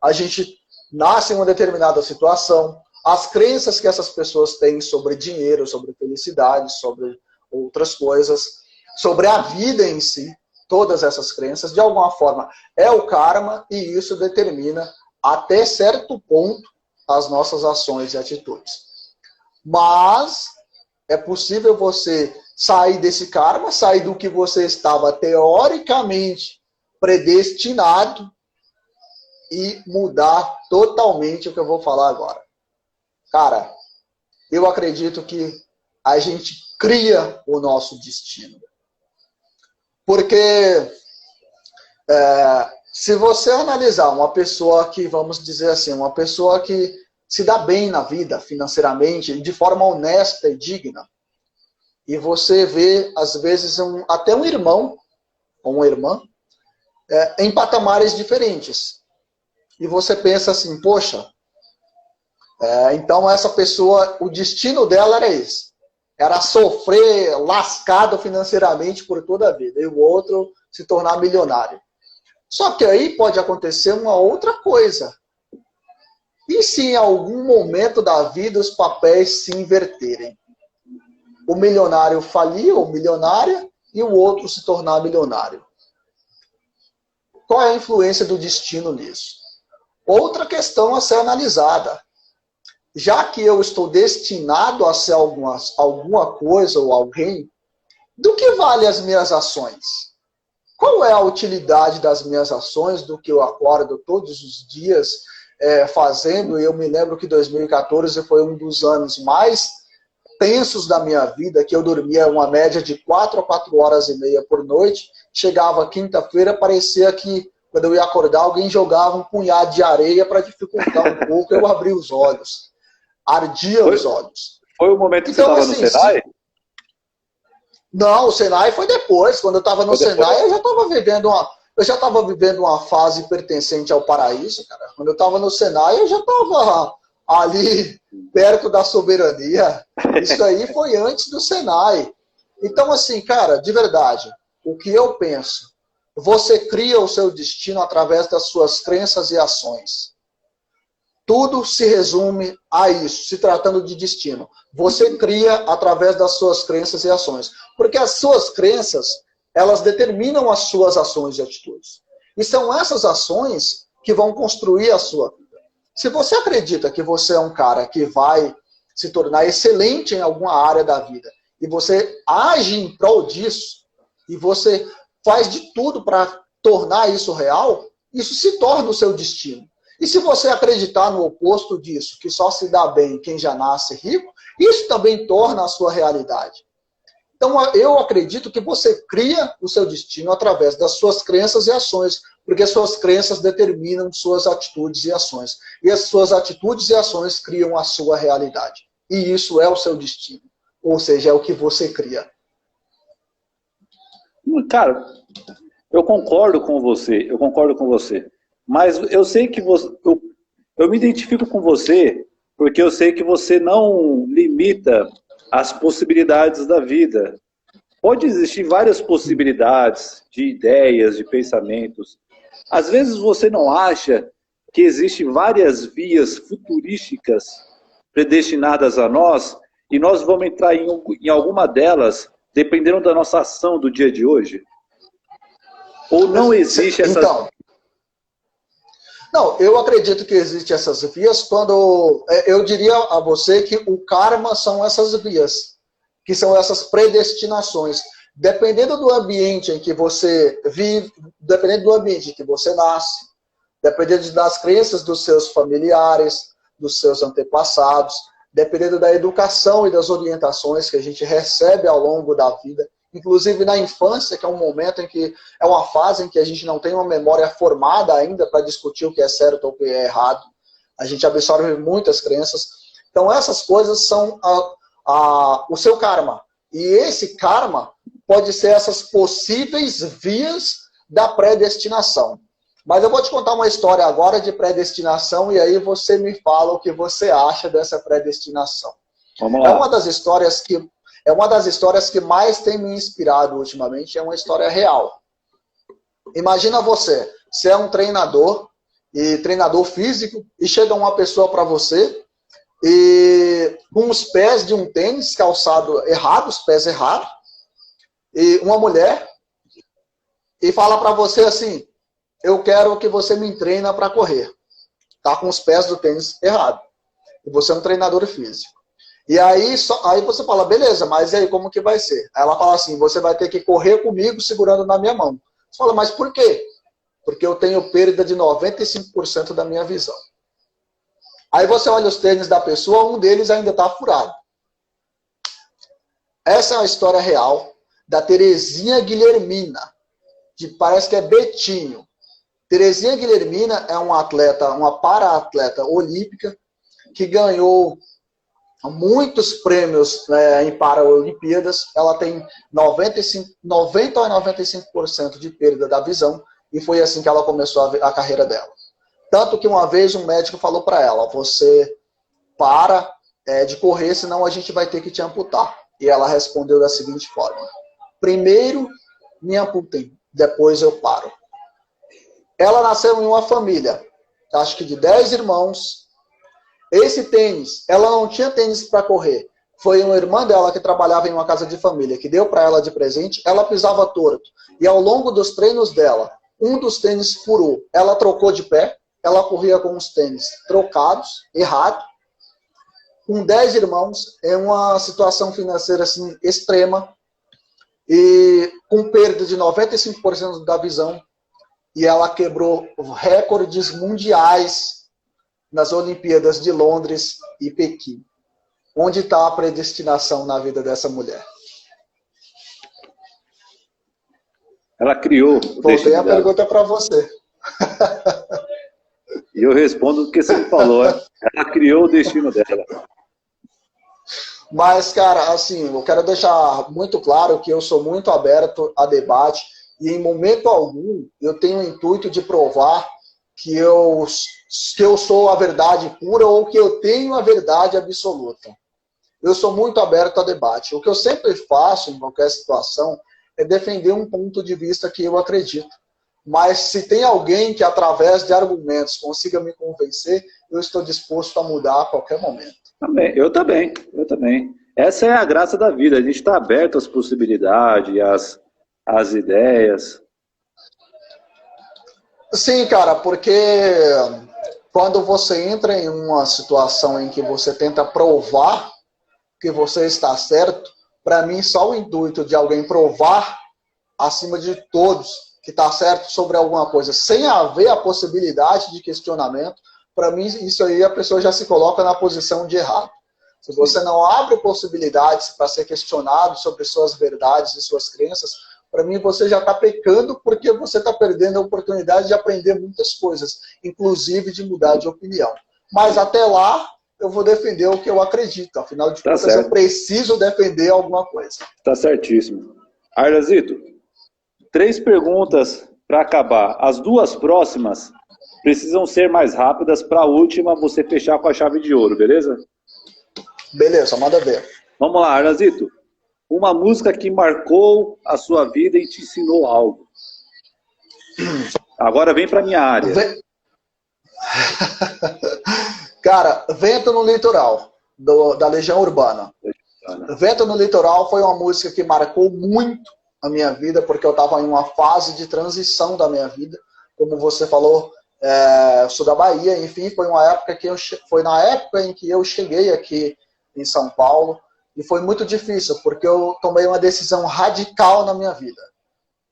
a gente nasce em uma determinada situação, as crenças que essas pessoas têm sobre dinheiro, sobre felicidade, sobre outras coisas, sobre a vida em si, todas essas crenças, de alguma forma, é o karma e isso determina, até certo ponto, as nossas ações e atitudes. Mas é possível você sair desse karma, sair do que você estava teoricamente predestinado e mudar totalmente o que eu vou falar agora. Cara, eu acredito que a gente cria o nosso destino. Porque se você analisar uma pessoa que, vamos dizer assim, uma pessoa que se dá bem na vida financeiramente, de forma honesta e digna, e você vê, às vezes, até um irmão ou uma irmã em patamares diferentes. E você pensa assim, poxa, então essa pessoa, o destino dela era esse. Era sofrer lascado financeiramente por toda a vida. E o outro se tornar milionário. Só que aí pode acontecer uma outra coisa. E se em algum momento da vida os papéis se inverterem? O milionário falir, ou milionária, e o outro se tornar milionário. Qual é a influência do destino nisso? Outra questão a ser analisada. Já que eu estou destinado a ser alguma coisa ou alguém, do que vale as minhas ações? Qual é a utilidade das minhas ações, do que eu acordo todos os dias fazendo? E eu me lembro que 2014 foi um dos anos mais tensos da minha vida, que eu dormia uma média de 4 a 4 horas e meia por noite. Chegava quinta-feira, parecia que quando eu ia acordar, alguém jogava um punhado de areia para dificultar um pouco, eu abri os olhos. Ardia os olhos. Foi o momento que então, você estava no Senai? Não, o Senai foi depois. Quando eu estava no Senai, eu já estava vivendo uma fase pertencente ao paraíso, cara. Quando eu estava no Senai, eu já estava ali perto da soberania. Isso aí foi antes do Senai. Então, assim, cara, de verdade, o que eu penso, você cria o seu destino através das suas crenças e ações. Tudo se resume a isso, se tratando de destino. Você cria através das suas crenças e ações. Porque as suas crenças, elas determinam as suas ações e atitudes. E são essas ações que vão construir a sua vida. Se você acredita que você é um cara que vai se tornar excelente em alguma área da vida, e você age em prol disso, e você faz de tudo para tornar isso real, isso se torna o seu destino. E se você acreditar no oposto disso, que só se dá bem quem já nasce rico, isso também torna a sua realidade. Então, eu acredito que você cria o seu destino através das suas crenças e ações, porque suas crenças determinam suas atitudes e ações. E as suas atitudes e ações criam a sua realidade. E isso é o seu destino. Ou seja, é o que você cria. Cara, eu concordo com você. Mas eu sei que eu me identifico com você, porque eu sei que você não limita as possibilidades da vida. Pode existir várias possibilidades de ideias, de pensamentos. Às vezes você não acha que existem várias vias futurísticas predestinadas a nós, e nós vamos entrar em alguma delas, dependendo da nossa ação do dia de hoje? Ou não existe essa... Então, não, eu acredito que existem essas vias quando... Eu diria a você que o karma são essas vias, que são essas predestinações. Dependendo do ambiente em que você vive, dependendo do ambiente em que você nasce, dependendo das crenças dos seus familiares, dos seus antepassados, dependendo da educação e das orientações que a gente recebe ao longo da vida, inclusive na infância, que é um momento em que é uma fase em que a gente não tem uma memória formada ainda para discutir o que é certo ou o que é errado. A gente absorve muitas crenças. Então essas coisas são o seu karma. E esse karma pode ser essas possíveis vias da predestinação. Mas eu vou te contar uma história agora de predestinação e aí você me fala o que você acha dessa predestinação. Vamos lá. É uma das histórias que mais tem me inspirado ultimamente, é uma história real. Imagina você é um treinador, e treinador físico, e chega uma pessoa para você, e com os pés de um tênis calçado errado, os pés errados, e uma mulher, e fala para você assim, eu quero que você me treina para correr. Tá com os pés do tênis errado. E você é um treinador físico. E aí você fala, beleza, mas e aí como que vai ser? Aí ela fala assim, você vai ter que correr comigo segurando na minha mão. Você fala, mas por quê? Porque eu tenho perda de 95% da minha visão. Aí você olha os tênis da pessoa, um deles ainda está furado. Essa é uma história real da Terezinha Guilhermina, que parece que é Betinho. Terezinha Guilhermina é uma para-atleta olímpica, que ganhou muitos prêmios em Paralimpíadas. Ela tem 90 a 95% de perda da visão, e foi assim que ela começou a carreira dela. Tanto que uma vez um médico falou para ela, você para de correr, senão a gente vai ter que te amputar. E ela respondeu da seguinte forma, primeiro me amputem, depois eu paro. Ela nasceu em uma família, acho que de 10 irmãos. Esse tênis, ela não tinha tênis para correr. Foi uma irmã dela que trabalhava em uma casa de família, que deu para ela de presente. Ela pisava torto. E ao longo dos treinos dela, um dos tênis furou. Ela trocou de pé, ela corria com os tênis trocados, errado. Com 10 irmãos, é uma situação financeira assim, extrema. E com perda de 95% da visão. E ela quebrou recordes mundiais nas Olimpíadas de Londres e Pequim. Onde está a predestinação na vida dessa mulher? Ela criou. Voltei a pergunta para você. E eu respondo o que você me falou. Ela criou o destino dela. Mas, cara, assim, eu quero deixar muito claro que eu sou muito aberto a debate e em momento algum eu tenho o intuito de provar que eu sou a verdade pura ou que eu tenho a verdade absoluta. Eu sou muito aberto a debate. O que eu sempre faço em qualquer situação é defender um ponto de vista que eu acredito. Mas se tem alguém que, através de argumentos, consiga me convencer, eu estou disposto a mudar a qualquer momento. Eu também. Essa é a graça da vida. A gente está aberto às possibilidades, às ideias. Sim, cara, porque quando você entra em uma situação em que você tenta provar que você está certo, para mim só o intuito de alguém provar acima de todos que está certo sobre alguma coisa, sem haver a possibilidade de questionamento, para mim isso aí a pessoa já se coloca na posição de errado. Se você não abre possibilidades para ser questionado sobre suas verdades e suas crenças, para mim você já está pecando porque você está perdendo a oportunidade de aprender muitas coisas, inclusive de mudar de opinião. Mas até lá, eu vou defender o que eu acredito. Afinal de contas, eu preciso defender alguma coisa. Tá certíssimo. Arlazito, 3 perguntas para acabar. As 2 próximas precisam ser mais rápidas para a última você fechar com a chave de ouro, beleza? Beleza, manda ver. Vamos lá, Arlazito. Uma música que marcou a sua vida e te ensinou algo. Agora vem para minha área. Cara, Vento no Litoral, da Legião Urbana. Vento no Litoral foi uma música que marcou muito a minha vida, porque eu estava em uma fase de transição da minha vida. Como você falou, eu sou da Bahia, enfim, foi na época em que eu cheguei aqui em São Paulo, e foi muito difícil, porque eu tomei uma decisão radical na minha vida,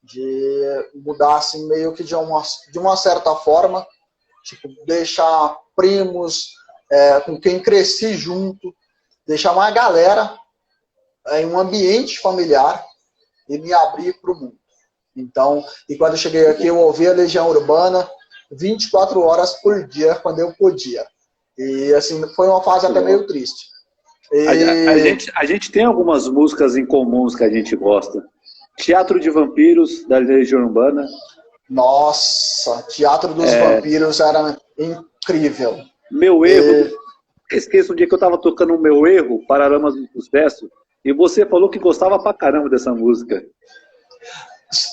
de mudar assim, meio que de uma certa forma, tipo, deixar primos com quem cresci junto, deixar uma galera em um ambiente familiar e me abrir para o mundo. Então, e quando eu cheguei aqui, eu ouvi a Legião Urbana 24 horas por dia, quando eu podia. E assim, foi uma fase até meio triste. A gente tem algumas músicas em comuns que a gente gosta. Teatro de Vampiros, da Legião Urbana. Nossa, Teatro dos Vampiros era incrível. Meu Erro. Esqueço um dia que eu estava tocando o Meu Erro, Paralamas do Sucesso, e você falou que gostava pra caramba dessa música.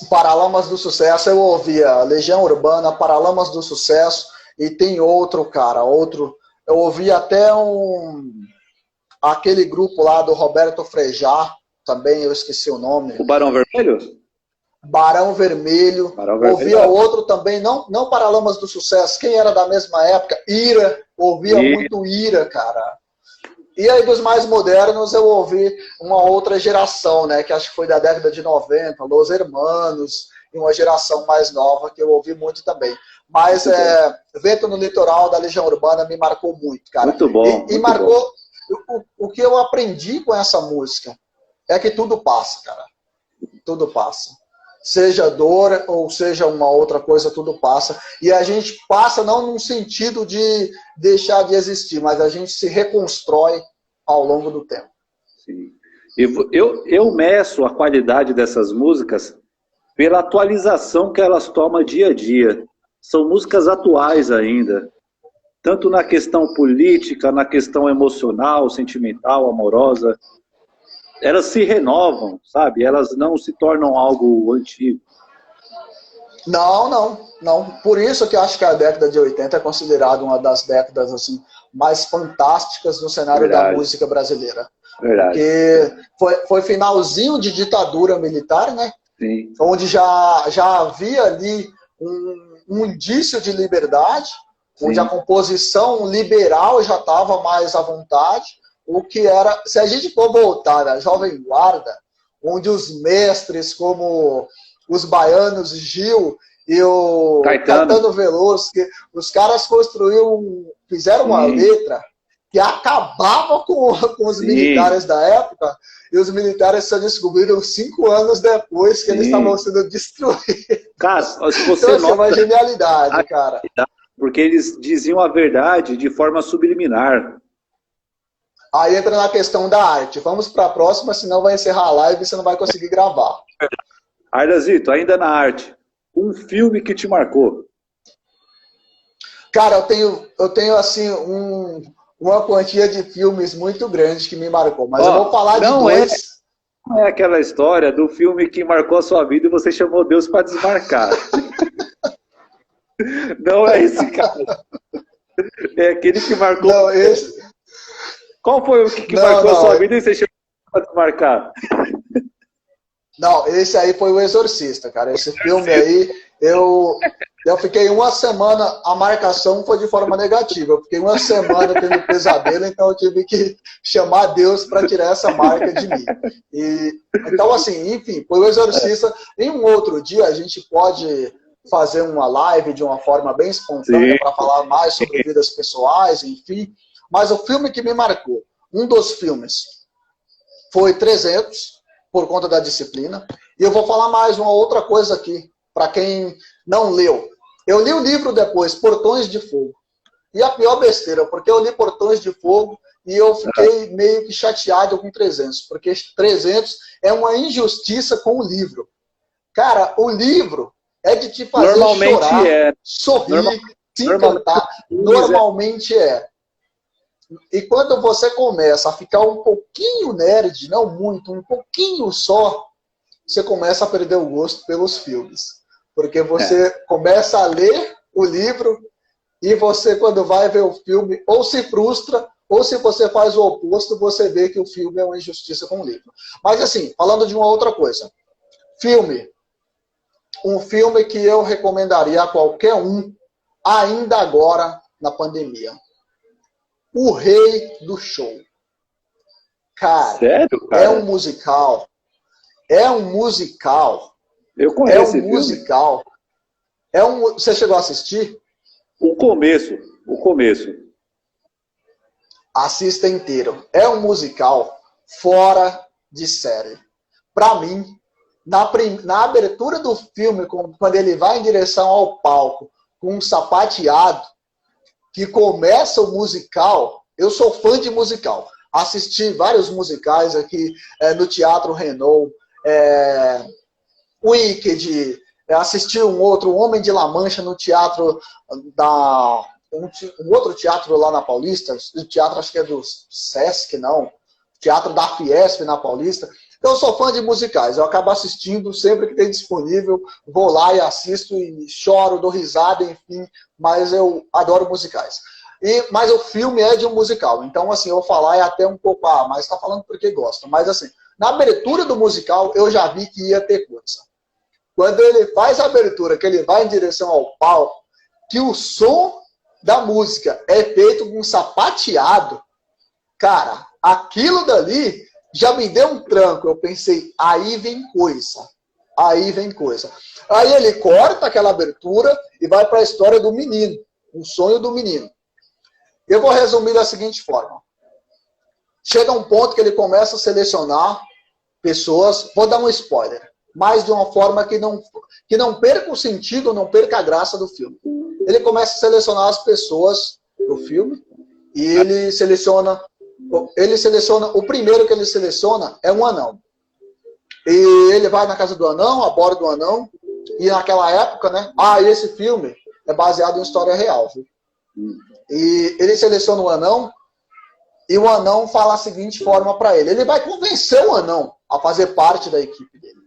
Paralamas do Sucesso, eu ouvia Legião Urbana, Paralamas do Sucesso, e tem outro, cara, eu ouvi até aquele grupo lá do Roberto Frejá, também eu esqueci o nome. O Barão Vermelho? Barão Vermelho. Ouvia outro também, não Paralamas do Sucesso, quem era da mesma época? Ira, ouvia muito Ira, cara. E aí dos mais modernos eu ouvi uma outra geração, né, que acho que foi da década de 90, Los Hermanos, e uma geração mais nova que eu ouvi muito também. Mas Vento no Litoral, da Legião Urbana, me marcou muito, cara. Muito bom. E marcou o que eu aprendi com essa música é que tudo passa, cara. Tudo passa. Seja dor ou seja uma outra coisa, tudo passa. E a gente passa não num sentido de deixar de existir, mas a gente se reconstrói ao longo do tempo. Sim. Eu meço a qualidade dessas músicas pela atualização que elas tomam dia a dia. São músicas atuais ainda. Tanto na questão política, na questão emocional, sentimental, amorosa. Elas se renovam, sabe? Elas não se tornam algo antigo. Não, não, não. Por isso que eu acho que a década de 80 é considerada uma das décadas assim, mais fantásticas no cenário da Verdade, música brasileira. verdade. Porque foi finalzinho de ditadura militar, né? Sim, Onde já havia ali um indício de liberdade, onde a sim. composição liberal já estava mais à vontade, o que era, se a gente for voltar à Jovem Guarda, onde os mestres como os baianos Gil e o Caetano, Caetano Veloso, que os caras fizeram uma sim, letra que acabava com os sim, militares da época, e os militares só descobriram 5 anos depois que eles estavam sim. sendo destruídos. Cara, se Então, você assim, é uma nota, genialidade, cara. porque eles diziam a verdade de forma subliminar. Aí entra na questão da arte. Vamos para a próxima, senão vai encerrar a live e você não vai conseguir gravar. Ardazito, ainda na arte, um filme que te marcou. Cara, eu tenho assim, uma quantia de filmes muito grande que me marcou, mas eu vou Ó, falar de dois. não é aquela história do filme que marcou a sua vida e você chamou Deus para desmarcar. Não é esse cara. É aquele que marcou. Não, esse. Qual foi o que Não, marcou a sua não. vida e você chamou para desmarcar? Não, esse aí foi o Exorcista, cara. Esse filme aí, eu fiquei uma semana, a marcação foi de forma negativa. Eu fiquei uma semana tendo pesadelo, então eu tive que chamar Deus para tirar essa marca de mim. Então, assim, enfim, foi o Exorcista. Em um outro dia, a gente pode fazer uma live de uma forma bem espontânea Sim. para falar mais sobre vidas pessoais, enfim. Mas o filme que me marcou, um dos filmes, foi 300, por conta da disciplina. E eu vou falar mais uma outra coisa aqui, para quem não leu. Eu li o livro depois, Portões de Fogo. E a pior besteira, porque eu li Portões de Fogo e eu fiquei meio que chateado com 300, porque 300 é uma injustiça com o livro. Cara, o livro é de te fazer Normalmente chorar, é. sorrir, se Normalmente encantar. Normalmente é. E quando você começa a ficar um pouquinho nerd, não muito, um pouquinho só, você começa a perder o gosto pelos filmes. Porque você começa a ler o livro e você, quando vai ver o filme, ou se frustra, ou se você faz o oposto, você vê que o filme é uma injustiça com o livro. Mas assim, falando de uma outra coisa. Filme. Um filme que eu recomendaria a qualquer um, ainda agora, na pandemia. O Rei do Show. Cara, Sério, cara? é um musical. É um musical. Eu É conheço um esse filme. musical. Você chegou a assistir? O começo. O começo. Assista inteiro. É um musical fora de série. Para mim, na abertura do filme, quando ele vai em direção ao palco, com um sapateado, que começa o musical, eu sou fã de musical. Assisti vários musicais aqui no Teatro Renault, Wicked, assisti um outro, Homem de La Mancha, no teatro um outro teatro lá na Paulista, o teatro acho que é do Sesc, não, teatro da Fiesp na Paulista. Então eu sou fã de musicais, eu acabo assistindo sempre que tem disponível, vou lá e assisto e choro, dou risada, enfim, mas eu adoro musicais. Mas o filme é de um musical, então assim, eu vou falar é até um pouco, mas tá falando porque gosta, mas assim, na abertura do musical eu já vi que ia ter coisa. Quando ele faz a abertura, que ele vai em direção ao palco, que o som da música é feito com um sapateado, cara, aquilo dali já me deu um tranco. Eu pensei, aí vem coisa. Aí vem coisa. Aí ele corta aquela abertura e vai para a história do menino, o sonho do menino. Eu vou resumir da seguinte forma. Chega um ponto que ele começa a selecionar pessoas, vou dar um spoiler, mas de uma forma que não perca o sentido, não perca a graça do filme. Ele começa a selecionar as pessoas do filme e ele seleciona, o primeiro que ele seleciona é um anão. E ele vai na casa do anão, aborda o anão, e naquela época, né? Esse filme é baseado em história real, viu? E ele seleciona o anão, e o anão fala a seguinte forma para ele. Ele vai convencer o anão a fazer parte da equipe dele.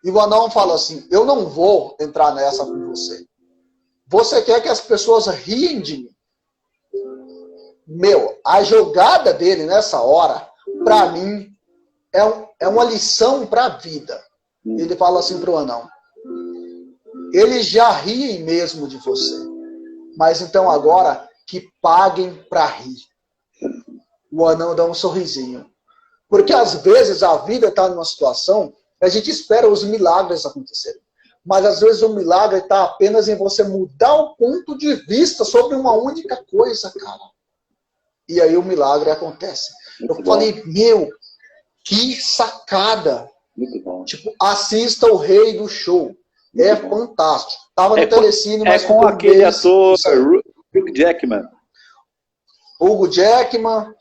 E o anão fala assim, eu não vou entrar nessa com você. Você quer que as pessoas riem de mim? Meu, a jogada dele nessa hora, para mim, é uma lição para a vida. Ele fala assim para o anão, eles já riem mesmo de você, mas então agora que paguem para rir. O anão dá um sorrisinho. Porque às vezes a vida está numa situação que a gente espera os milagres acontecerem. Mas às vezes o milagre está apenas em você mudar o ponto de vista sobre uma única coisa, cara. E aí o milagre acontece. Eu falei, meu, que sacada. Muito bom. Tipo, assista o Rei do Show. É fantástico. Tava no Telecine, mas com aquele ator Hugh Jackman. Hugo Jackman,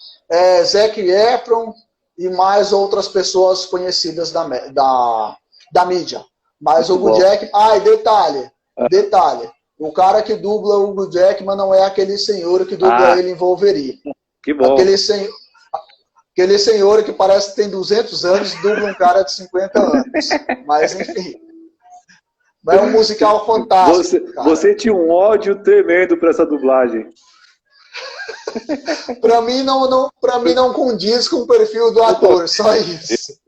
Zac Efron e mais outras pessoas conhecidas da mídia. Mas o Hugo Jackman... Ah, e detalhe. O cara que dubla o Hugo Jackman não é aquele senhor que dubla ele em Wolverine. Que bom. Aquele senhor que parece que tem 200 anos dubla um cara de 50 anos. Mas, enfim. Mas é um musical fantástico. Você tinha um ódio tremendo para essa dublagem. Para mim não condiz com o perfil do ator, só isso.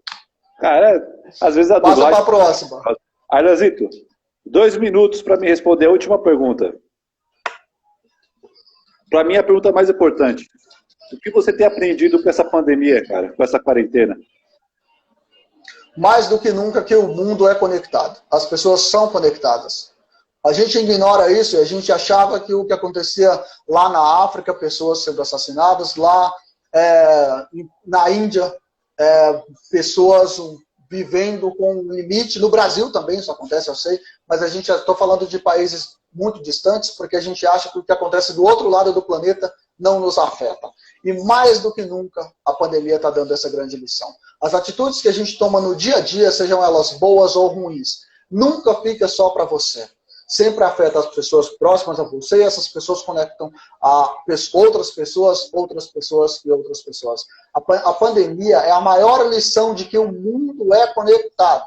Cara, às vezes a dublagem... Passa para a próxima. Arnazito, 2 minutos para me responder a última pergunta. Para mim, a pergunta mais importante. O que você tem aprendido com essa pandemia, cara? Com essa quarentena? Mais do que nunca que o mundo é conectado. As pessoas são conectadas. A gente ignora isso e a gente achava que o que acontecia lá na África, pessoas sendo assassinadas, lá na Índia, pessoas vivendo com um limite. No Brasil também isso acontece, eu sei, mas a gente estou falando de países muito distantes, porque a gente acha que o que acontece do outro lado do planeta não nos afeta. E mais do que nunca, a pandemia está dando essa grande lição. As atitudes que a gente toma no dia a dia, sejam elas boas ou ruins, nunca fica só para você. Sempre afeta as pessoas próximas a você, e essas pessoas conectam a outras pessoas e outras pessoas. A pandemia é a maior lição de que o mundo é conectado.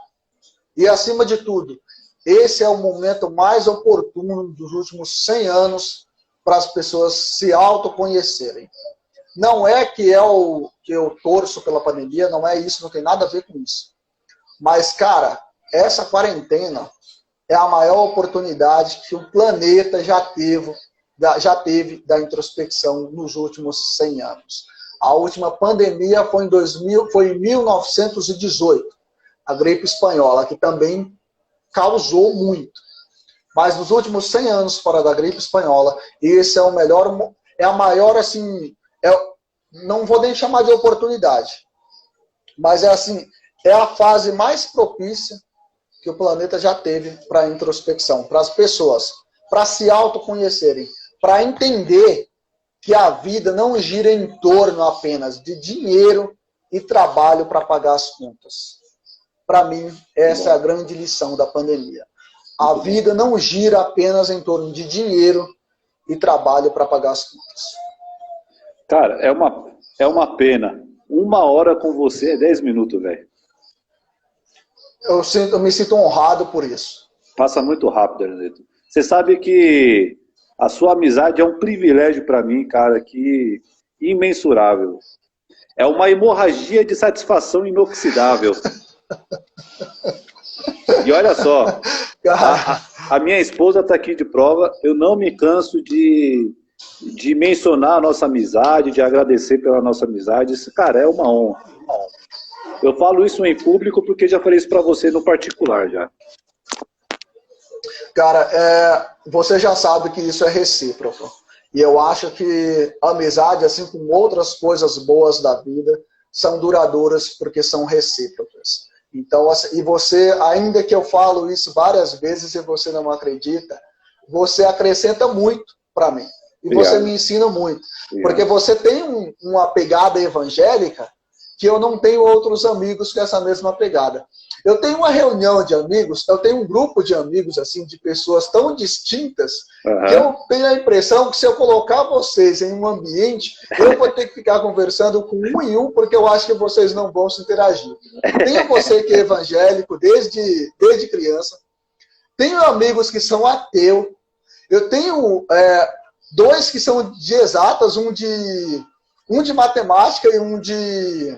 E, acima de tudo, esse é o momento mais oportuno dos últimos 100 anos para as pessoas se autoconhecerem. Não é que eu torço pela pandemia, não é isso, não tem nada a ver com isso. Mas, cara, essa quarentena é a maior oportunidade que o planeta já teve da introspecção nos últimos 100 anos. A última pandemia foi em 1918, a gripe espanhola, que também causou muito. Mas nos últimos 100 anos fora da gripe espanhola, esse é o melhor, é a maior, assim, não vou nem chamar de oportunidade, mas é a fase mais propícia que o planeta já teve para a introspecção, para as pessoas, para se autoconhecerem, para entender que a vida não gira em torno apenas de dinheiro e trabalho para pagar as contas. Para mim, essa é a grande lição da pandemia. A vida não gira apenas em torno de dinheiro e trabalho para pagar as contas. Cara, é uma pena. 1 hora com você é 10 minutos, velho. Eu me sinto honrado por isso. Passa muito rápido, Arnazito. Você sabe que a sua amizade é um privilégio para mim, cara, que imensurável. É uma hemorragia de satisfação inoxidável. E olha só, a minha esposa está aqui de prova, eu não me canso de mencionar a nossa amizade, de agradecer pela nossa amizade. Isso, cara, é uma honra. Eu falo isso em público porque já falei isso para você no particular já. Cara, você já sabe que isso é recíproco. E eu acho que a amizade, assim como outras coisas boas da vida, são duradouras porque são recíprocas. Então, e você, ainda que eu falo isso várias vezes e você não acredita, você acrescenta muito para mim. E Obrigado. Você me ensina muito. Obrigado. Porque você tem uma pegada evangélica que eu não tenho outros amigos com essa mesma pegada. Eu tenho uma reunião de amigos, eu tenho um grupo de amigos, assim, de pessoas tão distintas, que eu tenho a impressão que se eu colocar vocês em um ambiente, eu vou ter que ficar conversando com um em um, porque eu acho que vocês não vão se interagir. Tenho você que é evangélico desde criança, tenho amigos que são ateus, eu tenho dois que são de exatas, um de matemática e um de...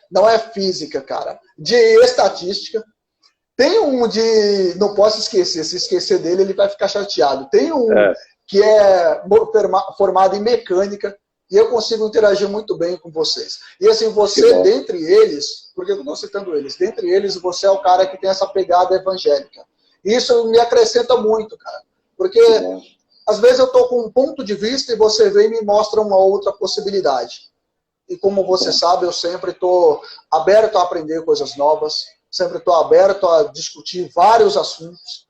Não é física, cara. De estatística. Tem um de... Não posso esquecer. Se esquecer dele, ele vai ficar chateado. Tem um que é formado em mecânica e eu consigo interagir muito bem com vocês. E assim, você, dentre eles... Por que eu não estou citando eles? Dentre eles, você é o cara que tem essa pegada evangélica. Isso me acrescenta muito, cara. Porque... Às vezes eu estou com um ponto de vista e você vem e me mostra uma outra possibilidade. E como você sabe, eu sempre estou aberto a aprender coisas novas, sempre estou aberto a discutir vários assuntos.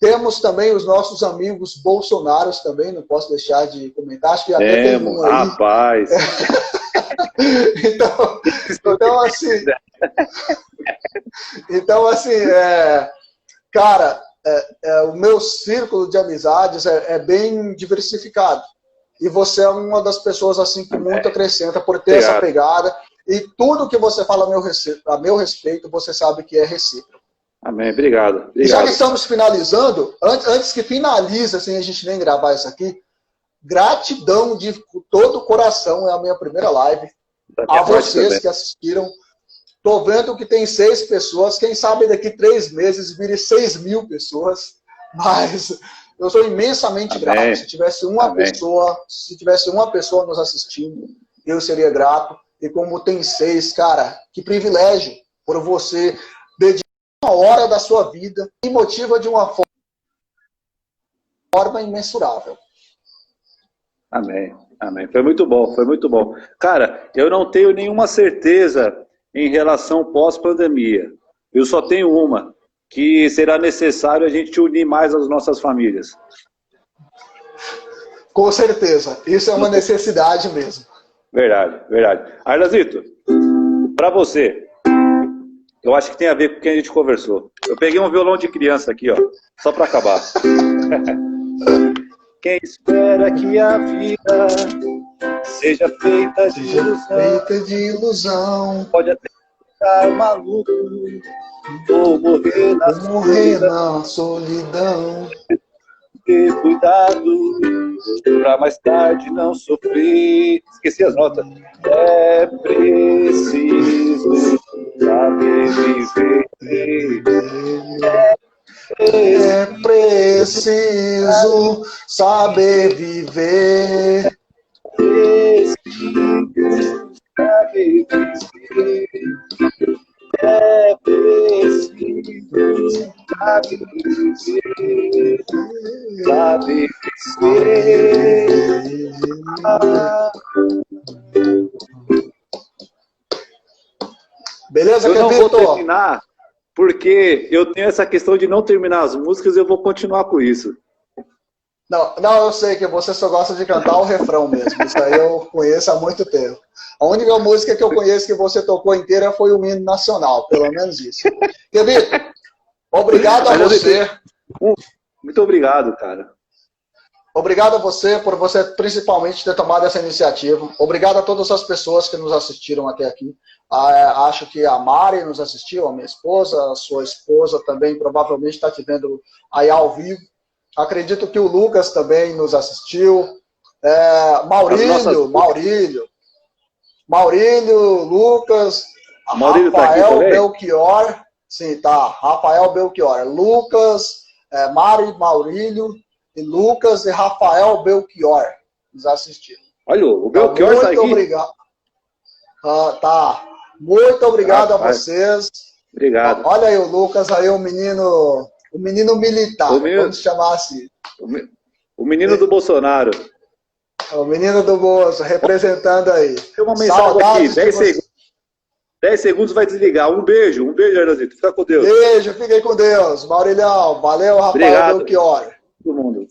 Temos também os nossos amigos bolsonaros também, não posso deixar de comentar, acho que até tem um aí. Rapaz! Então, assim, cara... o meu círculo de amizades é bem diversificado. E você é uma das pessoas assim que muito acrescenta por ter essa pegada. E tudo que você fala a meu respeito, você sabe que é recíproco. Amém. Obrigado. E já que estamos finalizando, antes que finalize, assim, a gente nem gravar isso aqui, gratidão de todo o coração, é a minha primeira live. A vocês que assistiram. Estou vendo que tem 6 pessoas, quem sabe daqui 3 meses vire 6.000 pessoas, mas eu sou imensamente grato. Se tivesse uma pessoa nos assistindo, eu seria grato. E como tem 6, cara, que privilégio por você dedicar uma hora da sua vida e motiva de uma forma imensurável. Amém. Amém. Foi muito bom, foi muito bom. Cara, eu não tenho nenhuma certeza em relação pós-pandemia. Eu só tenho uma, que será necessário a gente unir mais as nossas famílias. Com certeza. Isso é uma necessidade mesmo. Verdade, verdade. Arlazito, para você, eu acho que tem a ver com o que a gente conversou. Eu peguei um violão de criança aqui, ó, só para acabar. Quem espera que a vida seja feita de ilusão, pode até ficar maluco ou morrer na solidão. Ter cuidado pra mais tarde não sofrer. Esqueci as notas. É preciso saber viver. É preciso saber viver. Preciso saber viver. É preciso saber viver. Saber viver. Beleza, eu não vou terminar, porque eu tenho essa questão de não terminar as músicas e eu vou continuar com isso. Não, eu sei que você só gosta de cantar o refrão mesmo. Isso aí eu conheço há muito tempo. A única música que eu conheço que você tocou inteira foi o hino nacional, pelo menos isso. Kevin, obrigado a você. Muito obrigado, cara. Obrigado a você por você principalmente ter tomado essa iniciativa. Obrigado a todas as pessoas que nos assistiram até aqui. Acho que a Mari nos assistiu, a minha esposa, a sua esposa também provavelmente está te vendo aí ao vivo. Acredito que o Lucas também nos assistiu. Maurílio, Lucas, Maurílio Rafael tá Belchior. Sim, tá. Rafael Belchior. Lucas, Mari, Maurílio, e Lucas e Rafael Belchior nos assistiram. Olha, o Belchior está aqui. Muito obrigado. Tá. Muito obrigado a vocês. Obrigado. Olha aí o Lucas, aí o menino militar, vamos chamar assim. O menino do Bolsonaro. O menino do Bolso, representando aí. Tem uma mensagem aqui, 10 segundos. 10 segundos vai desligar. Um beijo, Arlazito. Fica com Deus. Beijo, fiquem com Deus. Maurilhão, valeu, Rafael Belchior. Todo mundo.